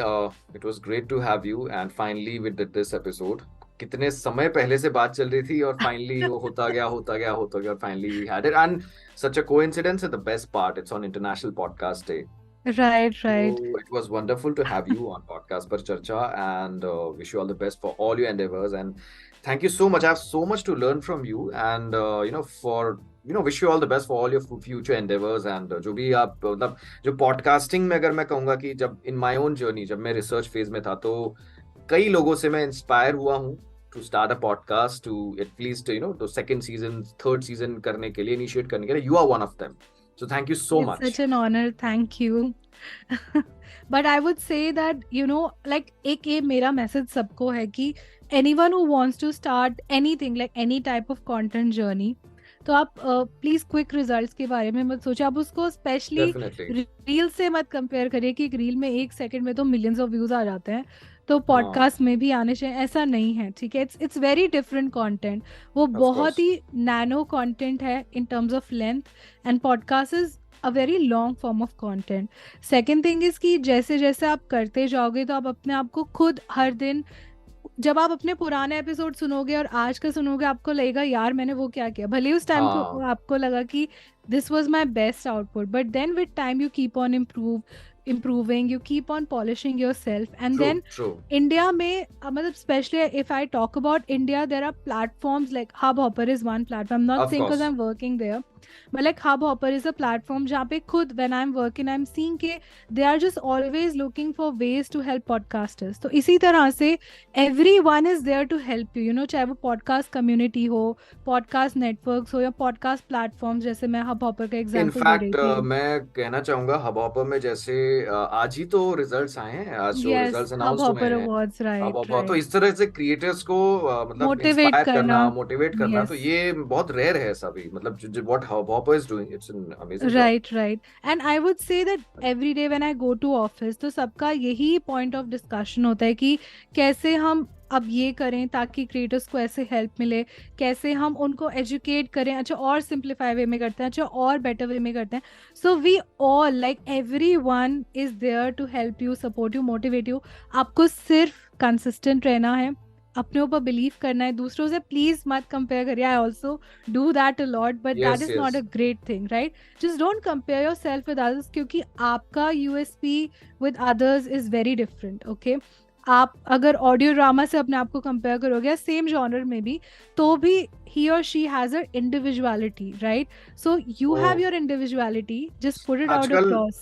it was great to have you, and finally we did this episode. कितने समय पहले से बात चल रही थी और फाइनली वो होता गया और finally we had it, and such a coincidence. The best part, it's on international podcast day. Right, right. So it was wonderful to have you on podcast पर चर्चा, and wish you all the best for all your endeavors, and thank you so much. I have so much to learn from you, and wish you all the best for all your future endeavors. And जो भी आप मतलब जो पॉडकास्टिंग में, अगर मैं कहूँगा कि जब in my own journey, जब मैं रिसर्च फेज में था, तो कई लोगों से मैं इंस्पायर हुआ हूँ to start a podcast, to at least to second season, third season करने के लिए, initiate करने के लिए. You are one of them. So thank you so much. It's such an honor. Thank you. But I would say that, like एक ये मेरा मैसेज सबको है कि anyone who wants to start anything, like any type of content journey, तो आप प्लीज क्विक रिजल्ट्स के बारे में मत सोचिए. आप उसको स्पेशली रील से मत कंपेयर करिए कि एक रील में 1 सेकंड में तो मिलियंस ऑफ व्यूज आ जाते हैं, तो पॉडकास्ट में भी आने चाहिए, ऐसा नहीं है. ठीक है, इट्स वेरी डिफरेंट कंटेंट. वो बहुत ही नैनो कंटेंट है इन terms of length, and podcast is a very long form of content. Second thing is कि जैसे जैसे आप करते जाओगे तो आप अपने आप को खुद हर दिन, जब आप अपने पुराने एपिसोड सुनोगे और आज का सुनोगे, आपको लगेगा यार मैंने वो क्या किया. भले उस टाइम को आपको लगा कि this was my best output, but then with time you keep on improving, you keep on polishing yourself. And then India में मतलब especially if I talk about India, there are platforms like Hubhopper is one platform. I'm not saying because I'm working there, but like Hubhopper is a platform जहाँ पे खुद when I'm working I'm seeing के they are just always looking for ways to help podcasters. तो इसी तरह से everyone is there to help you, चाहे वो podcast community हो, podcast networks हो, या podcast platforms जैसे मैं Hubhopper का example दे रही थी. मैं कहना चाहूँगा Hubhopper में जैसे आज ही तो रिजल्ट्स आए हैं, आज जो रिजल्ट्स अनाउंस हुए हैं, तो इस तरह से क्रिएटर्स को मतलब इंस्पायर करना, मोटिवेट करना, तो ये बहुत रेयर है ऐसा भी. मतलब what Hubhopper is doing, it's an amazing job. Right. And I would say that every day when I go to office, तो सबका यही पॉइंट ऑफ डिस्कशन होता है कि कैसे हम अब ये करें ताकि क्रिएटर्स को ऐसे हेल्प मिले, कैसे हम उनको एजुकेट करें, अच्छा और सिंप्लीफाई वे में करते हैं, अच्छा और बेटर वे में करते हैं. So we all like everyone is there to help you, support you, motivate you. आपको सिर्फ कंसिस्टेंट रहना है, अपने ऊपर बिलीव करना है. दूसरों से प्लीज मत कंपेयर करिए. I also do that a lot, but that is not a great thing, right? Just don't compare your self with others, क्योंकि आपका USP with others is very different. Okay, आप अगर ऑडियो ड्रामा से अपने आप को कंपेयर करोगे सेम जॉनर में भी, तो भी he or she has her individuality, right? So you have your individuality, just put it out across.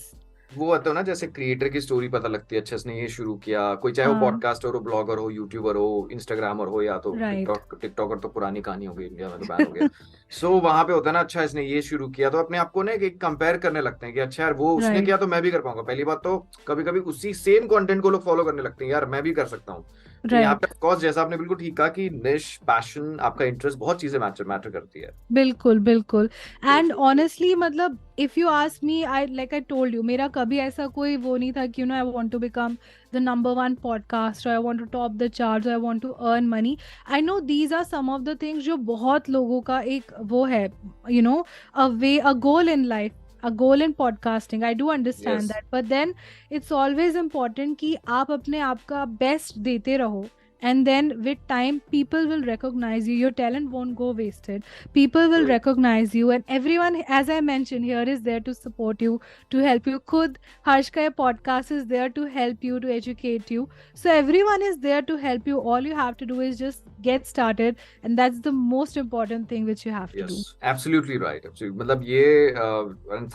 वो होता है ना, जैसे क्रिएटर की स्टोरी पता लगती है, अच्छा इसने ये शुरू किया, कोई चाहे वो हाँ, पॉडकास्टर हो, ब्लॉगर हो, यूट्यूबर हो, इंस्टाग्रामर हो, या तो राइट, टिकटॉकर तो पुरानी कहानी हो गई, इंडिया में तो बैन हो गया। सो वहां पे होता है ना, अच्छा इसने ये शुरू किया, तो अपने आप को ना एक कंपेयर करने लगते हैं कि अच्छा यार वो उसने राइट, किया तो मैं भी कर पाऊंगा। पहली बात तो कभी कभी उसी सेम कंटेंट को लोग फॉलो करने लगते हैं, यार मैं भी कर सकता हूँ। तो यहाँ पे राइट। ऑफ कोर्स जैसा आपने बिल्कुल ठीक कहा कि निश, पैशन, आपका इंटरेस्ट, बहुत चीजें मैटर मैटर करती है। बिल्कुल, बिल्कुल। True and true true. Honestly मतलब if you ask me, I like I told you, मेरा कभी ऐसा कोई वो नहीं था कि I want to become the number one podcaster, I want to top the charts, I want to earn money. I know these are some of the things जो बहुत लोगों का एक वो है, a way, a goal in life, a goal in podcasting. I do understand yes. that, but then it's always important कि आप अपने आप का बेस्ट देते रहो, and then with time people will recognize you, your talent won't go wasted, people will true. recognize you, and everyone, as I mentioned, here is there to support you, to help you. Khud Harsh ka ye podcast is there to help you, to educate you, so everyone is there to help you. All you have to do is just get started, and that's the most important thing which you have to yes, do. Absolutely right. मतलब ये,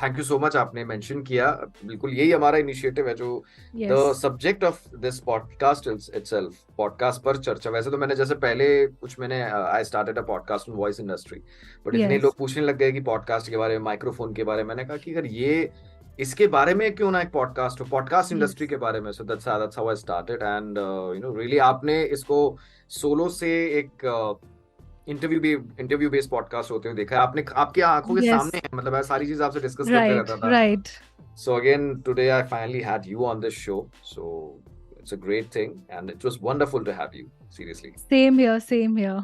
थैंक यू सो मच, आपने मेंशन किया। बिल्कुल यही हमारा इनिशिएटिव है, जो the Yes, subject of this podcast itself, podcast पर चर्चा। वैसे तो मैंने जैसे पहले कुछ मैंने I started a podcast in voice industry, but इतने yes, लोग पूछने लग गए कि पॉडकास्ट के बारे में, माइक्रोफोन के बारे में। मैंने कहा कि अगर ये इसके बारे में क्यों ना एक पॉडकास्ट हो, पॉडकास्ट इंडस्ट्री yes, के बारे में। So that's how I started, and really आपने इसको सोलो से एक इंटरव्यू बेस्ड पॉडकास्ट होते हुए देखा है आपने, आपकी आंखों के yes, सामने है। मतलब मैं सारी चीज आपसे डिस्कस करते right, रहता था। right. So again today I finally had you on this show, so it's a great thing and it was wonderful to have you, seriously. Same here, same here.